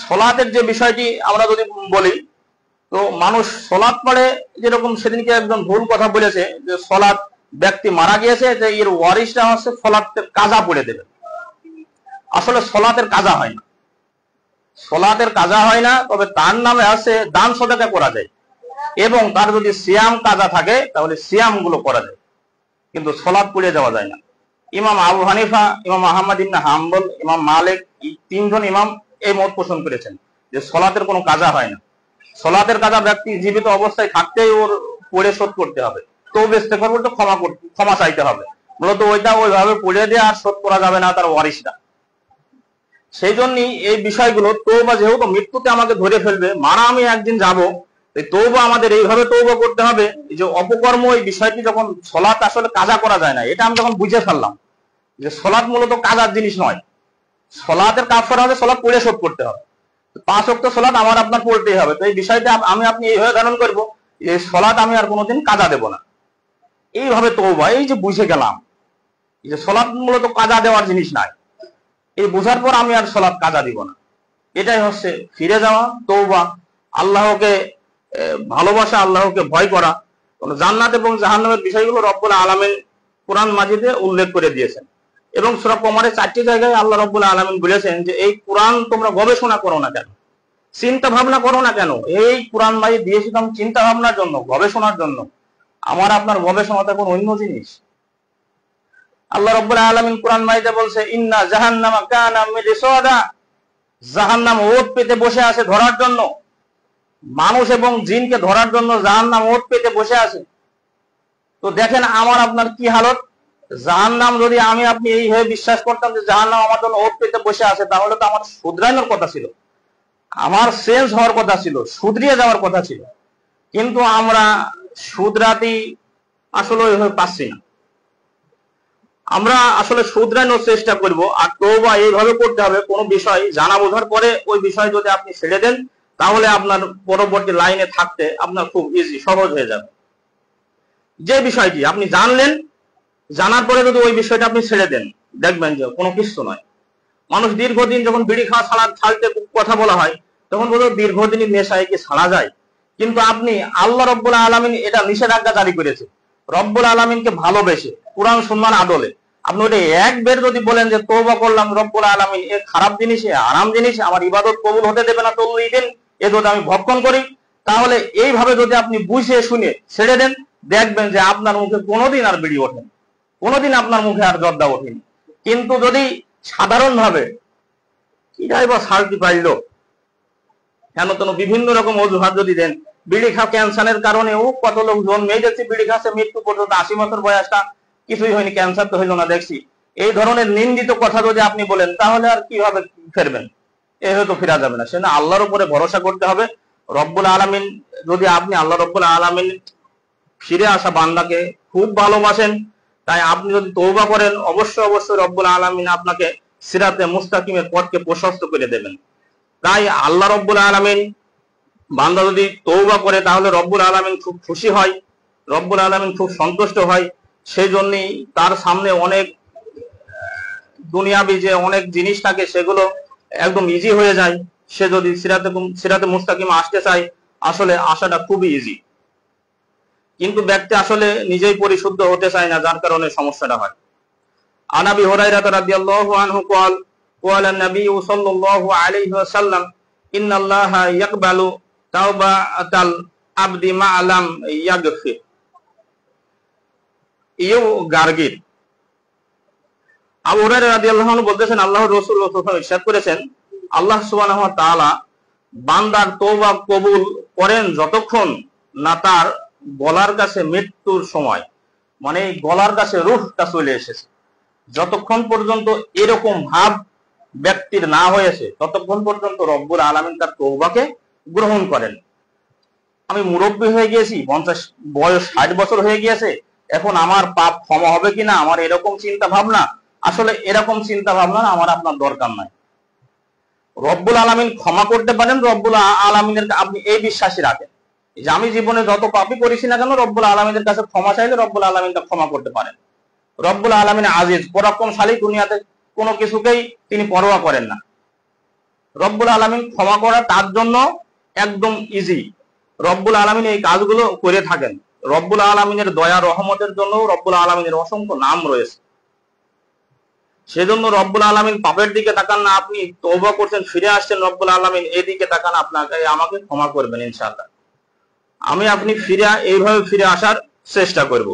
সলাতের যে বিষয়টি আমরা যদি বলি, তো মানুষ সলাৎ পড়ে, যেরকম সেদিনকে একজন ভুল কথা বলেছে যে সলাৎ ব্যক্তি মারা গিয়েছে যে এর ওয়ারিসরা হচ্ছে সলাতের কাজা পড়ে দেবে। আসলে সলাতের কাজা হয় না, সলাতের কাজা হয় না, তবে তার নামে আছে দান সদকা করা যায়, এবং তার যদি সিয়াম কাজা থাকে তাহলে সিয়াম গুলো করা যায়, কিন্তু সলাৎ পড়ে যাওয়া যায় না। ইমাম আবু হানিফা, ইমাম আহমদ ইবনে হাম্বল, ইমাম মালিক, এই তিনজন ইমাম এই মত পোষণ করেছেন যে সলাতের কোনো কাজা হয় না। সলাতের কাজা ব্যক্তি জীবিত অবস্থায় থাকতেই ওর পড়ে শোধ করতে হবে, তো ইস্তেগফার করতে ক্ষমা চাইতে হবে। মূলত ওইটা ওইভাবে পড়ে দিয়ে আর শোধ করা যাবে না তার ওয়ারিসরা। সেই জন্যই এই বিষয়গুলো তওবা, যেহেতু মৃত্যুতে আমাকে ধরে ফেলবে, মারা আমি একদিন যাব, তওবা আমাদের এইভাবে তওবা করতে হবে যে অপকর্ম এই বিষয়টি যখন সলাৎ আসলে কাজা করা যায় না, এটা আমি যখন বুঝে ফেললাম যে সলাৎ মূলত কাজার জিনিস নয়, সলাতের কাফারা হবে সলাৎ পড়ে শোধ করতে হবে, 5 ওয়াক্ত সলাৎ আমার আপনার পড়তেই হবে। তো এই বিষয়টা আমি আপনি এইভাবে ধারণ করব যে সলাৎ আমি আর কোনোদিন কাজা দেব না, এইভাবে তওবা, এই যে বুঝে গেলাম যে সলাৎ মূলত কাজা দেওয়ার জিনিস নাই, এই বোঝার পর আমি আর সলাৎ কাজা দিব না, এটাই হচ্ছে ফিরে যাওয়া তওবা। আল্লাহকে ভালোবাসা, আল্লাহকে ভয় করা। জান্নাত এবং জাহান্নামের বিষয়গুলো রব্বুল আলামিন কোরআন মাজিদে উল্লেখ করে দিয়েছেন, এবং সূরা কমারের 4টি জায়গায় আল্লাহ রব্বুল আলামিন বলেছেন যে এই কোরআন তোমরা গবেষণা করো না কেন, চিন্তা ভাবনা করো না কেন। এই কোরআন মাজিদ দিয়েছিলাম চিন্তা ভাবনার জন্য, গবেষণার জন্য। আমার আপনার গবেষণাটা কোন অন্য জিনিস। আল্লাহ রাব্বুল আলামিন কোরআন মাজিদে বলছে ইন্না জাহান্নামা কানা মিরসাদা, জাহান্নাম ওত পেতে বসে আছে ধরার জন্য, মানুষ এবং জিনকে ধরার জন্য জাহান্নাম ওত পেতে বসে আছে। তো দেখেন আমার আপনার কি হালত। জাহান্নাম যদি আমি আপনি এইভাবে বিশ্বাস করতাম যে জাহান্নাম আমার জন্য ওত পেতে বসে আছে, তাহলে তো আমার শুধরানোর কথা ছিল, আমার চেঞ্জ হওয়ার কথা ছিল, শুধরিয়ে যাওয়ার কথা ছিল, কিন্তু আমরা শুধরাতেই আসলে ওইভাবে পাচ্ছি না। আমরা আসলে শুধরানোর চেষ্টা করব, আর তওবা এইভাবে করতে হবে, কোনো বিষয় জানা বোঝার পরে ওই বিষয় যদি আপনি ছেড়ে দেন, তাহলে আপনার পরবর্তী লাইনে থাকতে আপনার খুব ইজি, সহজ হয়ে যাবে। যে বিষয়টি আপনি জানলেন, জানার পরে যদি ওই বিষয়টা আপনি ছেড়ে দেন, দেখবেন যে কোনো কিছু নয়। মানুষ দীর্ঘদিন যখন বিড়ি খাওয়া ছাড়তে কথা বলা হয়, তখন বলতো দীর্ঘদিনের নেশায় কি ছাড়া যায়, কিন্তু আপনি আল্লাহ রব্বুল আলামিন এটা নিষেধাজ্ঞা জারি করেছে, রব্বুল আলামিনকে ভালোবেসে কোরআন সুন্নাহর আদলে আপনি ওটা একবার যদি বলেন যে তওবা করলাম, রব্বুল আলামিন এ খারাপ জিনিস, এ আরাম জিনিস, আমার ইবাদত কবুল হতে দেবে না 40 দিন, এ যদি আমি ভক্ষণ করি, তাহলে এইভাবে যদি আপনি বুঝে শুনে ছেড়ে দেন, দেখবেন যে আপনার মুখে কোনোদিন আর বিড়ি ওঠেনি, কোনোদিন আপনার মুখে আর জর্দা ওঠেনি। কিন্তু যদি সাধারণ ভাবে কিটাই বা ছাড়তে পারলো কেন, তো বিভিন্ন রকম অজুহাত যদি দেন, বিড়ি খা ক্যান্সারের কারণে ও কত লোক জন্মেই যাচ্ছে, বিড়ি খাচ্ছে মৃত্যু পর্যন্ত, 80 বছর বয়সটা কিছুই হয়নি, ক্যান্সার তো হইলো না দেখছি, এই ধরনের নিন্দিত কথা যদি আপনি বলেন, তাহলে আর কিভাবে ফেরবেন? এভাবে তো ফেরা যাবে না। সেজন্য আল্লাহর উপরে ভরসা করতে হবে। রব্বুল আলামিন, যদি আপনি আল্লাহ রব্বুল আলামিন ফিরে আসা বান্দাকে খুব ভালোবাসেন, তাই আপনি যদি তওবা করেন, অবশ্যই অবশ্যই রব্বুল আলামিন আপনাকে সিরাতে মুস্তাকিমের পথকে প্রশস্ত করে দেবেন। তাই আল্লাহ রব্বুল আলামিন, বান্দা যদি তওবা করে তাহলে রব্বুল আলামিন খুব খুশি হয়, রব্বুল আলামিন খুব সন্তুষ্ট হয়। সেই জন্যই তার সামনে অনেক দুনিয়াবি যে অনেক জিনিস থাকে সেগুলো একদম ইজি হয়ে যায়। সে যদি সিরাতে মুস্তাকিম আসতে চায়, আসলে আসাটা খুবই ইজি, কিন্তু ব্যক্তি আসলে নিজেই পরিশুদ্ধ হতে চায় না, যার কারণে সমস্যাটা হয়। আন আবি হুরায়রা রাদিয়াল্লাহু আনহু قال قال النبي صلى الله عليه وسلم ان الله يقبل توبة العبد ما لم يغفر। ইউ গার্গির আবু হুরায়রা রাদিয়াল্লাহু আনহু বলতেছেন, আল্লাহর রাসূল সাল্লাল্লাহু আলাইহি ওয়াসাল্লাম ইরশাদ করেছেন, আল্লাহ সুবহানাহু ওয়া তাআলা বান্দার তওবা কবুল করেন যতক্ষণ না তার গলার কাছে মৃত্যুর সময়, মানে গলার কাছে রূহটা চলে এসেছে, যতক্ষণ পর্যন্ত এরকম ভাব ব্যক্তির না হয়েছে, ততক্ষণ পর্যন্ত রব্বুল আলামিন তার তওবাকে গ্রহণ করেন। আমি মুরব্বী হয়ে গিয়েছি, 50 বয়স 60 বছর হয়ে গিয়েছে, এখন আমার পাপ ক্ষমা হবে কিনা, আমার এরকম চিন্তা ভাবনা, আসলে এরকম চিন্তা ভাবনা আমার আপনার দরকার নাই। রব্বুল আলামিন ক্ষমা করতে পারেন, রব্বুল আলামিনের আপনি এই বিশ্বাসই রাখেন যে আমি জীবনে যত পাপই করেছি না কেন, রব্বুল আলামিনের কাছে ক্ষমা চাইলে রব্বুল আলামিন তা ক্ষমা করতে পারেন। রব্বুল আলামিন আজিজ, পরাক্রমশালী, দুনিয়াতে কোনো কিছুকেই তিনি পরোয়া করেন না। রব্বুল আলামিন ক্ষমা করা তার জন্য একদম ইজি। রব্বুল আলামিন এই কাজগুলো করে থাকেন। রব্বুল আলামিনের দয়া রহমতের জন্য রব্বুল আলামিনের অসংখ্য নাম রয়েছে। সেজন্য রব্বুল আলামিন পাপের দিকে তাকান না, আপনি তওবা করছেন, ফিরে আসছেন, রব্বুল আলামিন এদিকে তাকান, আপনাকে আমাকে ক্ষমা করবেন ইনশাআল্লাহ। আমি আপনি এইভাবে ফিরে আসার চেষ্টা করব।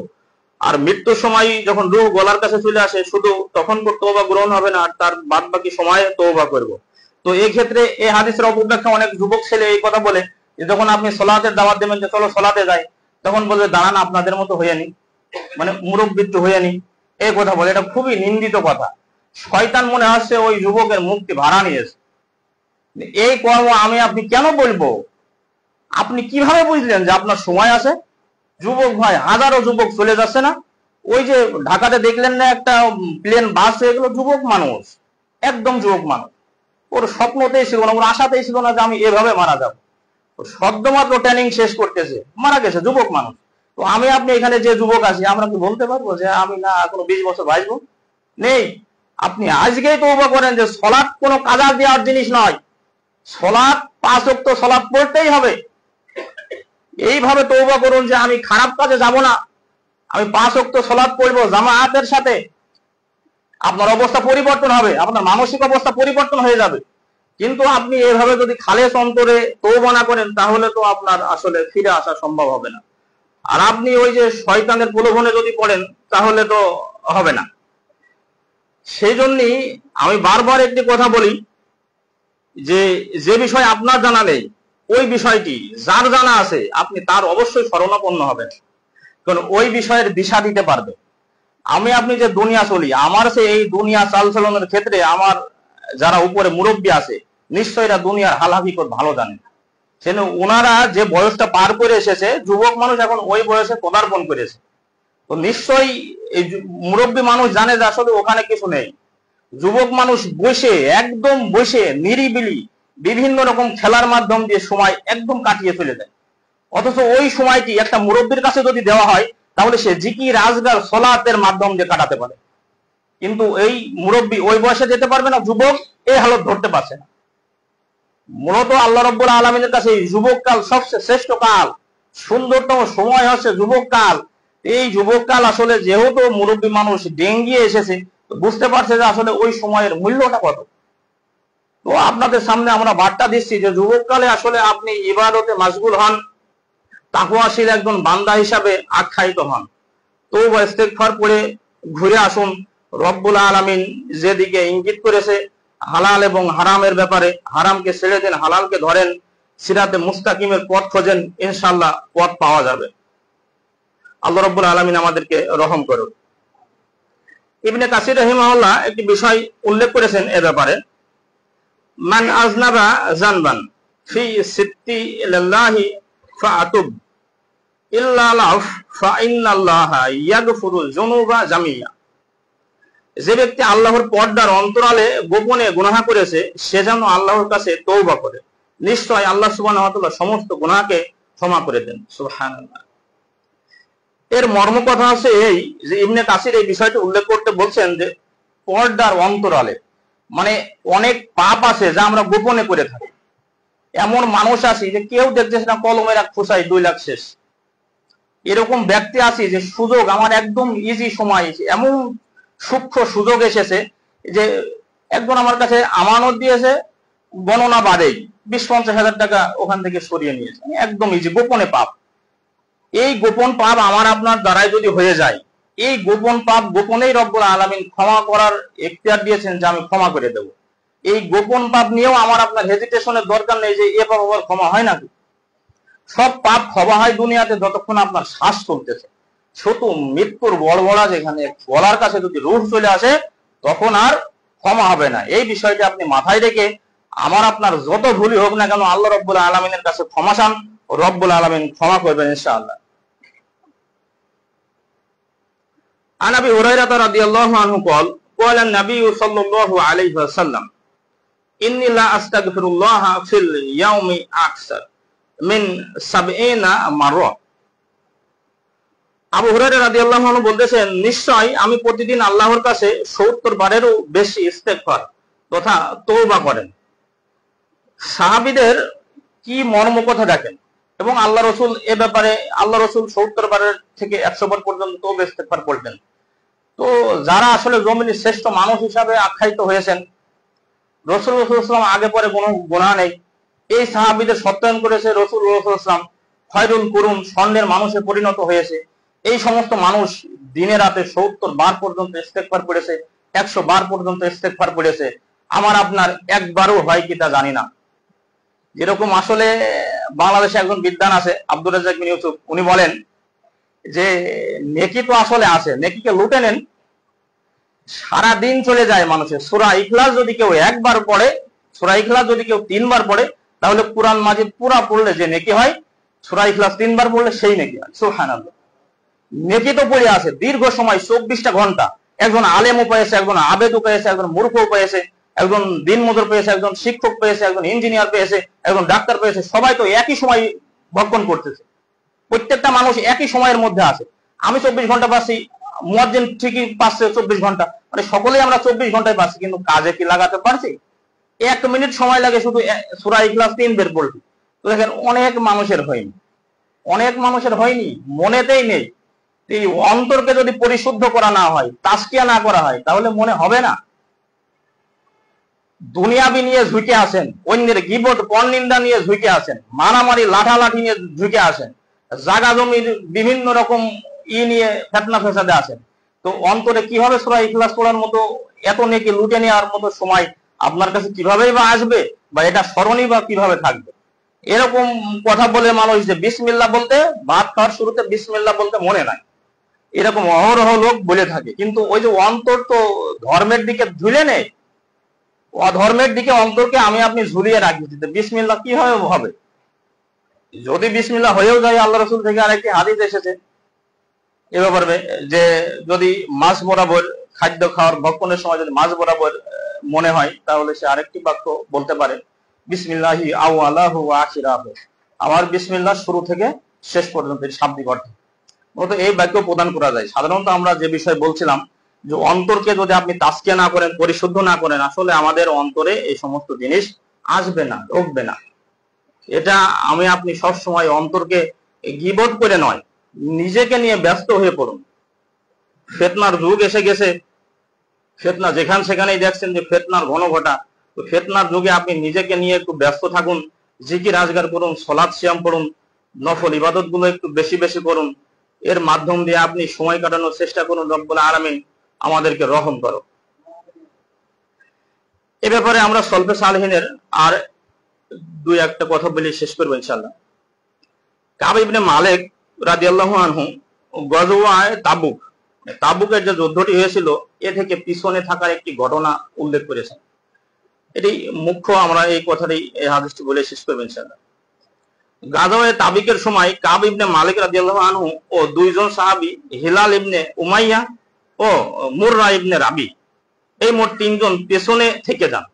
আর মৃত্যুর সময় যখন রূহ গলার কাছে চলে আসে, শুধু তখন তওবা গ্রহণ হবে না, আর তার বাদ বাকি সময়ে তওবা করব। তো এই ক্ষেত্রে এই হাদিসের অপব্যাখ্যা অনেক যুবক ছেলে এই কথা বলে যে যখন আপনি সলাতের দাওয়াত দেবেন যে চলো সলাতে যাই, তখন বলবে দাঁড়ান আপনাদের মতো হয়ে নি, মানে মুরব্বিত্ব হয়ে নি, এই কথা বলে। এটা খুবই নিন্দিত কথা। শয়তান মনে হচ্ছে ওই যুবকের মুক্তি ভাড়া নিয়েছে। এই কর্ম আমি আপনি কেন বলবো? আপনি কিভাবে বুঝলেন যে আপনার সময় আছে? যুবক ভাই, হাজারো যুবক চলে যাচ্ছে না? ওই যে ঢাকাতে দেখলেন না একটা প্লেন বাস হয়ে গেল, যুবক মানুষ, একদম যুবক মানুষ, ওর স্বপ্নতেই ছিল না, ওর আশাতেই ছিল না যে আমি এভাবে মারা যাব। সদ্যমাত্র ট্রেনিং শেষ করতেছে, মারা গেছে, যুবক মানুষ। তো আমি আপনি এখানে যে যুবক আছি, আমরা কি বলতে পারবো যে আমি না এখনো 20 বছর বাঁচবো? নেই। আপনি আজকেই তওবা করেন যে সলাৎ কোনো কাজা দেওয়ার জিনিস নয়, সলাৎ 5 ওয়াক্ত সলাৎ পড়তেই হবে। এইভাবে তওবা করুন যে আমি খারাপ কাজে যাব না, আমি 5 ওয়াক্ত সলাৎ পড়বো জামাআতের সাথে। আপনার অবস্থা পরিবর্তন হবে, আপনার মানসিক অবস্থা পরিবর্তন হয়ে যাবে। কিন্তু আপনি এভাবে যদি খালেস অন্তরে তওবা না করেন, তাহলে তো আপনার আসলে ফিরে আসা সম্ভব হবে না। আর আপনি ওই যে শয়তানের প্রলোভনে যদি পড়েন, তাহলে তো হবে না। সেই জন্যই আমি বারবার একটি কথা বলি যে যে বিষয় আপনার জানা নেই, ওই বিষয়টি যার জানা আছে আপনি তার অবশ্যই শরণাপন্ন হবেন, কারণ ওই বিষয়ের দিশা দিতে পারবে। আমি আপনি যে দুনিয়া চলি, আমার সে এই দুনিয়া চালচলনের ক্ষেত্রে আমার যারা উপরে মুরব্বী আছে, নিশ্চয়ই এরা দুনিয়ার হাল হাকিকত ভালো জানেন। সেজন্য ওনারা যে বয়সটা পার করে এসেছে, যুবক মানুষ এখন ওই বয়সে পদার্পণ করেছে, তো নিশ্চয়ই এই মুরব্বী মানুষ জানে যে আসলে ওখানে কিছু নেই। যুবক মানুষ বসে, একদম বসে নিরিবিলি বিভিন্ন রকম খেলার মাধ্যম দিয়ে সময় একদম কাটিয়ে ফেলে দেয়। অথচ ওই সময়টি একটা মুরব্বীর কাছে যদি দেওয়া হয়, তাহলে সে জিকির, আজগার, সলাতের মাধ্যম দিয়ে কাটাতে পারে। কিন্তু এই মুরব্বী ওই বয়সে যেতে পারবে না, যুবক এই হালত ধরতে পারছে না। মূলত আল্লাহ রাব্বুল আলামিনের কাছে এই যুবক কাল সবচেয়ে শ্রেষ্ঠ কাল, সুন্দরতম সময় হচ্ছে যুবক কাল। এই যুবক কাল আসলে যেহেতু মুরব্বী মানুষ ডেঙ্গিয়ে এসেছে, বুঝতে পারছে যে আসলে ওই সময়ের মূল্যটা কত। তো আপনাদের সামনে আমরা বার্তা দিচ্ছি যে যুবককালে আসলে আপনি ইবাদতে মাশগুল হন, তাকওয়াশীল একজন বান্দা হিসাবে আখ্যায়িত হন। তওবা ইস্তেগফার পড়ে ঘুরে আসুন। রব্বুল আলামিন যেদিকে ইঙ্গিত করেছে হালাল এবং হারামের ব্যাপারে, হারামকে ছেড়ে দেন, হালালকে ধরেন, সিরাতে মুস্তাকিমের পথ খোঁজেন, ইনশাআল্লাহ পথ পাওয়া যাবে। আল্লাহ রাব্বুল আলামিন আমাদেরকে রহম করুন। ইবনে কাসির রাহিমাহুল্লাহ একটি বিষয় উল্লেখ করেছেন এ ব্যাপারে, মান আজনাবা জানবান ফি সিত্তি লিল্লাহি ফাআতুব ইল্লা লাফ ফাইন্নাল্লাহা ইয়াগফিরুল যুনুবা জামিয়া। যে ব্যক্তি আল্লাহর পর্দার অন্তরালে গোপনে গুনাহ করেছে, সে যেন আল্লাহর কাছে তওবা করে, নিশ্চয় আল্লাহ সুবহানাহু ওয়া তাআলা সমস্ত গুনাহকে ক্ষমা করে দেন। সুবহানাল্লাহ। এর মর্ম কথা হচ্ছে এই যে ইবনে কাসির এই বিষয়টি উল্লেখ করতে বলছেন যে পর্দার অন্তরালে, মানে অনেক পাপ আছে যা আমরা গোপনে করে থাকি। এমন মানুষ আছে যে কেউ দেখতেছে না, কলমের এক খোঁচাই 2 লাখ শেষ। এরকম ব্যক্তি আছে যে সুযোগ আমার একদম ইজি সময়, এমন সূক্ষ্ম সুযোগ এসেছে যে একজন আমার কাছে আমানত দিয়েছে, গণনা বাদেই 20-50 হাজার টাকা ওখান থেকে সরিয়ে নিয়েছে, একদম ইজি, গোপনে পাপ। এই গোপন পাপ আমার আপনার দ্বারাই যদি হয়ে যায়, এই গোপন পাপ গোপনেই রব্বুল আলামিন ক্ষমা করার এখতিয়ার দিয়েছেন যে আমি ক্ষমা করে দেব। এই গোপন পাপ নিয়েও আমার আপনার হেজিটেশনের দরকার নেই যে এ পাপ আবার ক্ষমা হয় নাকি। সব পাপ ক্ষমা হয় দুনিয়াতে যতক্ষণ আপনার শ্বাস চলতেছে। ছোট মৃত্যুর বড়বড়া যেখানে গলার কাছে যদি রূহ চলে আসে, তখন আর ক্ষমা হবে না। এই বিষয়টি আপনি মাথায় রেখে আমার আপনার যত ভুলই হোক না কেন, আল্লাহ রব্বুল আলামিনের কাছে ক্ষমা চান, রব্বুল আলামিন ক্ষমা করবেন ইনশাআল্লাহ। عن ابي هريره رضي الله عنه قال قال النبي صلى الله عليه وسلم اني لا استغفر الله في اليوم اكثر من 70 مره আবু হুরায়রা রাদিয়াল্লাহু আনহু বলতেছেন, নিশ্চয় আমি প্রতিদিন আল্লাহর কাছে 70 বারেরও বেশি ইস্তেগফার তথা তওবা করেন। সাহাবীদের কি মর্ম কথা দেখেন, এবং আল্লাহ রসুল এ ব্যাপারে আল্লাহ রসুল 70 বারের থেকে 100 বার পর্যন্ত তওবা ইস্তেগফার করতেন। তো যারা আসলে জমিনের শ্রেষ্ঠ মানুষ হিসাবে আখ্যায়িত হয়েছেন, রাসূলুল্লাহ আগে পরে কোনো গুনাহ নেই, এই সাহাবীদের সত্যায়ন করেছে রাসূলুল্লাহ খয়রুল কুরুন, স্বর্ণের মানুষে পরিণত হয়েছে। এই সমস্ত মানুষ দিনে রাতে 70 বার পর্যন্ত ইস্তেগফার করেছে, 100 বার পর্যন্ত ইস্তেগফার করেছে। আমার আপনার একবারও হয় কি তা জানি না। যেরকম আসলে বাংলাদেশে একজন বিদ্বান আছে আব্দুর রাজ্জাক বিন ইউসুফ, উনি বলেন যে নেকি তো আসলে আছে, নেকিকে লুটে নেন, সারা দিন চলে যায় মানুষের। সূরা ইখলাস যদি কেউ একবার পড়ে, সূরা ইখলাস যদি কেউ 3 বার পড়ে, তাহলে কুরআন মাজিদ পুরা পড়লে যে নেকি হয়, সূরা ইখলাস 3 বার পড়লে সেই নেকি হয়। সুবহানাল্লাহ। নেকি তো পড়ে আছে দীর্ঘ সময়, 24টা ঘন্টা। একজন আলেমও পেয়েছে, একজন আবেদও পেয়েছে, একজন মূর্খও পেয়েছে, একজন দিন মজুর পেয়েছে, একজন শিক্ষক পেয়েছে, একজন ইঞ্জিনিয়ার পেয়েছে, একজন ডাক্তার পেয়েছে। সবাই তো একই সময় ভক্ষণ করতেছে, প্রত্যেকটা মানুষ একই সময়ের মধ্যে আছে। আমি 24 ঘন্টা পাচ্ছি, মুয়াজ্জিন ঠিকই পাচ্ছে 24 ঘন্টা, মানে সকলেই আমরা 24 ঘন্টায় পাচ্ছি, কিন্তু কাজে কি লাগাতে পারছি? 1 মিনিট সময় লাগে শুধু সূরা ইখলাস 3 বের পড়তে। তো দেখেন অনেক মানুষের হয়নি, অনেক মানুষের হয়নি, মনেতেই নেই। এই অন্তরকে যদি পরিশুদ্ধ করা না হয়, তাসকিয়া না করা হয়, তাহলে মনে হবে না। দুনিয়াবি নিয়ে ঝুঁকে আসেন, অন্যের গীবত পরনিন্দা নিয়ে ঝুঁকে আসেন, মারামারি লাঠালাঠি নিয়ে ঝুঁকে আসেন, জাগা জমির বিভিন্ন রকম নিয়ে ফেতনা ফেসাদে আসেন। তো অন্তরে কিভাবে সূরা ইখলাস পড়ার মতো এত নেকি লুটে নেওয়ার মতো সময় আপনার কাছে কিভাবেই বা আসবে, বা এটা স্মরণই বা কিভাবে থাকবে? এরকম কথা বলে মানুষ যে বিসমিল্লাহ বলতে, ভাত খাওয়ার শুরুতে বিসমিল্লাহ বলতে মনে নাই, এরকম অহরহ লোক বলে থাকে। কিন্তু ওই যে অন্তর তো ধর্মের দিকে ঝুলে নেই, অধর্মের দিকে অন্তরকে আমি আপনি ঝুলিয়ে রাখি। বিসমিল্লাহ কি হবে? যদি বিসমিল্লাহ হয়েও যায়, আল্লাহ রাসূল থেকে আরেকটি হাদিস এসেছে এ ব্যাপারে, যে যদি মাঝ বরাবর খাদ্য খাওয়ার ভক্ষণের সময় যদি মাঝ বরাবর মনে হয়, তাহলে সে আরেকটি বাক্য বলতে পারে, বিসমিল্লাহি আউয়ালাহু ওয়া আখিরাহু, আমার বিসমিল্লাহ শুরু থেকে শেষ পর্যন্ত, শাব্দিক অর্থে মূলত এই বাক্য প্রদান করা যায়। সাধারণত আমরা যে বিষয় বলছিলাম, যে অন্তরকে যদি আপনি তাসকিয়া না করেন, পরিশুদ্ধ না করেন, আসলে আমাদের অন্তরে এই সমস্ত জিনিস আসবে না, ঢুকবে না। এটা আমি আপনি সব সময় অন্তরকে গীবত করে নয়, নিজেকে নিয়ে ব্যস্ত হয়ে পড়ুন। ফিতনার যুগ এসে গেছে, ফিতনা যেখানে সেখানেই দেখছেন যে ফিতনার ঘন ঘটা। তো ফিতনার যুগে আপনি নিজেকে নিয়ে একটু ব্যস্ত থাকুন, জিকির আজগার করুন, সালাত সিয়াম করুন, নফল ইবাদত গুলো একটু বেশি বেশি করুন। এর মাধ্যম দিয়ে আপনি সময় কাটানোর চেষ্টা করুন। রব্বুল আলামিন আমাদেরকে রহম করো। এ ব্যাপারে আমরা সলফে সালেহিনের আর 2-1টা কথা বলে শেষ করবো ইনশাআল্লাহ। কাব ইবনে মালিক রাদিয়াল্লাহু আনহু গজওয়ায়ে তাবুক, তাবুকের যে যুদ্ধটি হয়েছিল, এ থেকে পিছনে থাকার একটি ঘটনা উল্লেখ করেছেন। এটি মুখ্য, আমরা এই কথাটি এই হাদিসটি বলে শেষ করবো ইনশাআল্লাহ। গাজওয়ায়ে তাবুকের সময় কাব ইবনে মালিক রাদিয়াল্লাহু আনহু ও 2 জন সাহাবী, হিলাল ইবনে উমাইয়া ও মুররা ইবনে রাবি, এই মোট 3 জন পেছনে থেকে যান,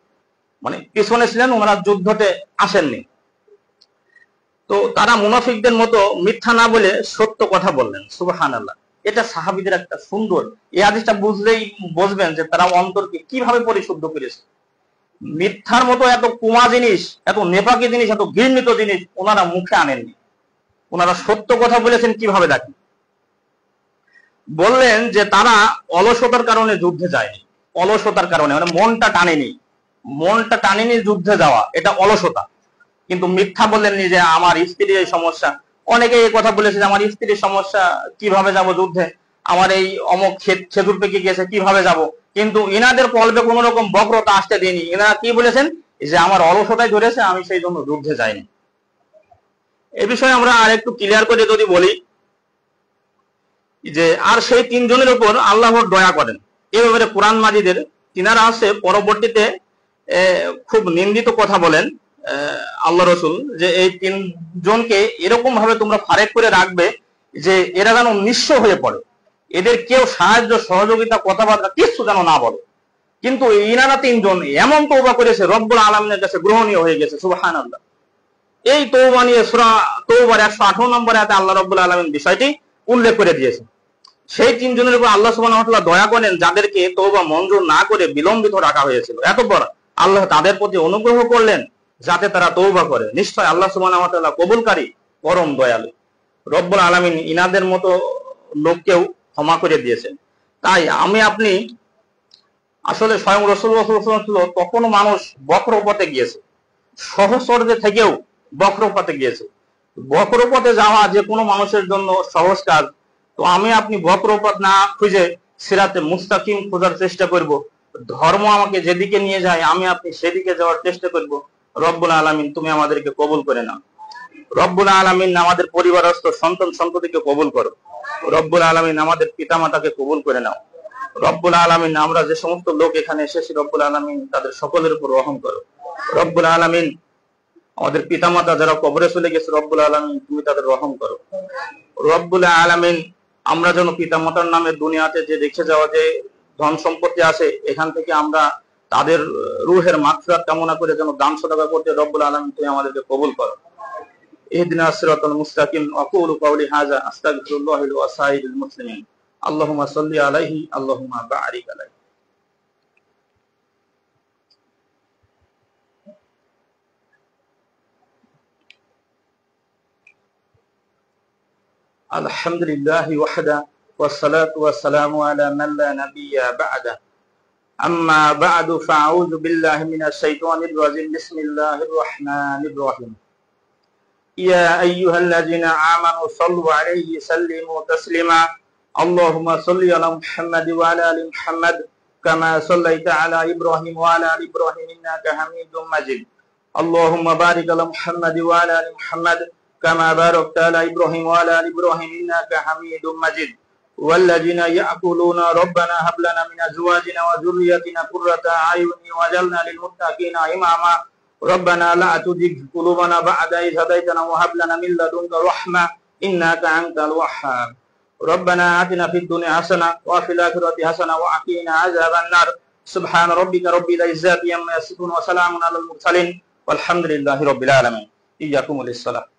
মানে পেছনে ছিলেন, ওনারা যুদ্ধতে আসেননি। তো তারা মুনাফিকদের মতো মিথ্যা না বলে সত্য কথা বললেন। সুবহানাল্লাহ। এটা সাহাবীদের একটা সুন্দর, এই হাদিসটা বুঝলেই বুঝবেন যে তারা অন্তরকে কিভাবে পরিশুদ্ধ করেছে। মিথ্যার মতো এত কুমা জিনিস, এত নেপাকি জিনিস, এত ঘৃণিত জিনিস ওনারা মুখে আনেননি। ওনারা সত্য কথা বলেছেন কিভাবে দেখেন। বললেন যে তারা অলসতার কারণে যুদ্ধে যায়নি, অলসতার কারণে, মানে মনটা টানেনি যুদ্ধে যাওয়া, এটা অলসতা। কিন্তু মিথ্যা বললেননি যে আমার স্ত্রীর এই সমস্যা। অনেকে এই কথা বলেছে যে আমার স্ত্রীর সমস্যা, কিভাবে যাব যুদ্ধে, আমার এই অমুক খেজুর পেকে গিয়েছে, কিভাবে যাব। কিন্তু ইনাদের কলবে কোন রকম বক্রতা আসতে দেয়নি। এনারা কি বলেছেন, যে আমার অলসতায় ধরেছে, আমি সেই জন্য যুদ্ধে যাইনি। এই বিষয়ে আমরা আর একটু ক্লিয়ার করে যদি বলি, যে আর সেই 3 জনের উপর আল্লাহর দয়া করেন। এ ব্যাপারে কোরআন মাজিদের তিনারা আছে পরবর্তীতে খুব নিন্দিত কথা বলেন আল্লাহ রসুল, যে এই 3 জনকে এরকম ভাবে তোমরা ফারেক করে রাখবে যে এরা যেন নিঃস্ব হয়ে পড়ে, এদের কেউ সাহায্য সহযোগিতা কথাবার্তা কিচ্ছু যেন না বলে। কিন্তু ইনারা 3 জন এমন তওবা করেছে, রব্বুল আলামিনের কাছে গ্রহণীয় হয়ে গেছে। সুবহানাল্লাহ। এই তওবা নিয়ে সূরা তওবার 118 নম্বর আয়াতে আল্লাহ রব্বুল আলামিন বিষয়টি উল্লেখ করে দিয়েছেন। সেই তিনজনের উপর আল্লাহ সুবহানাহু ওয়া তাআলা দয়া করেন যাদেরকে তওবা মঞ্জুর না করে বিলম্বিত রাখা হয়েছিল। এতপর আল্লাহ তাদের প্রতি অনুগ্রহ করলেন যাতে তারা তওবা করে। নিশ্চয় আল্লাহ সুবহানাহু ওয়া তাআলা কবুলকারী, পরম দয়ালু। রব্বুল আলামিন ইনাদের মতো লোককেও ক্ষমা করে দিয়েছেন। তাই আমি আপনি আসলে স্বয়ং রাসূলুল্লাহ সাল্লাল্লাহু আলাইহি ওয়াসাল্লাম ছিল, তখনও মানুষ বক্রপথে গিয়েছে, সহচর্যে থেকেও বক্রপথে গিয়েছে। বক্রপথে যাওয়া যে কোনো মানুষের জন্য সহজ কাজ। তো আমি আপনি বক্রপথ না খুঁজে সিরাতে মুস্তাকিম খোঁজার চেষ্টা করব। ধর্ম আমাকে যেদিকে নিয়ে যায় আমি আপনি সেদিকে যাওয়ার চেষ্টা করব। রব্বুল আলামিন তুমি আমাদেরকে কবুল করে নাও। রব্বুল আলামিন আমাদের পরিবারস্থ সন্তান সন্ততিকে কবুল করো। রব্বুল আলামিন আমাদের পিতামাতাকে কবুল করে নাও। রব্বুল আলামিন আমরা যে সমস্ত লোক এখানে এসেছি রব্বুল আলামিন তাদের সকলের উপর রহম করো। রব্বুল আলামিন আমাদের পিতামাতা যারা কবরে চলে গেছে রব্বুল আলামিন তুমি তাদের রহম করো। রব্বুল আলামিন আমরা যেন পিতামাতার নামে দুনিয়াতে যে রেখে যাওয়া যে ধন সম্পত্তি আছে এখান থেকে আমরা তাদের রূহের মাগফিরাত কামনা করে যেন দান সদকা করতে রব্বুল আলামিন তুমি আমাদেরকে কবুল করো। ইহদিনাস সিরাতাল মুস্তাকিম। আকুলু কাওলি হাযা আস্তাগফিরুল্লাহ লি ওয়া সাইরিল মুসলিমিন। আল্লাহুম্মা সাল্লি আলাইহি আল্লাহুম্মা বারিক আলাইহি। আলহামদুলিল্লাহি ওয়াহদা ওয়াসসালাতু ওয়াসসালামু আলা মান লা নাবিয়্যা বা'দা। আম্মা বা'দু ফাআউযু বিল্লাহি মিনাশ শাইতানির রাজিম। বিসমিল্লাহির রাহমানির রাহিম। ইয়া আইয়ুহাল্লাযীনা আমানু সাল্লু আলাইহি সাল্লিমু তাসলিমা। আল্লাহুম্মা সাল্লি আলা মুহাম্মাদ ওয়া আলা আলি মুহাম্মাদ কামা সাল্লাইতা আলা ইব্রাহিম ওয়া আলা আলি ইব্রাহিম ইন্নাকা হামিদুম মাজিদ। আল্লাহুম্মা বারিক আলা মুহাম্মাদ ওয়া আলা আলি মুহাম্মাদ كما باركت على إبراهيم وعلى آل إبراهيم إنك حميد مجيد. والذين يقولون ربنا هب لنا من أزواجنا وذريتنا قرة أعين واجعلنا للمتقين إماما. ربنا لا تزغ قلوبنا بعد إذ هديتنا وهب لنا من لدنك رحمة إنك أنت الوهاب. ربنا آتنا في الدنيا حسنة وفي الآخرة حسنة وقنا عذاب النار. سبحان ربك رب العزة عما يصفون وسلام على المرسلين والحمد لله رب العالمين. إياكم للصلاة.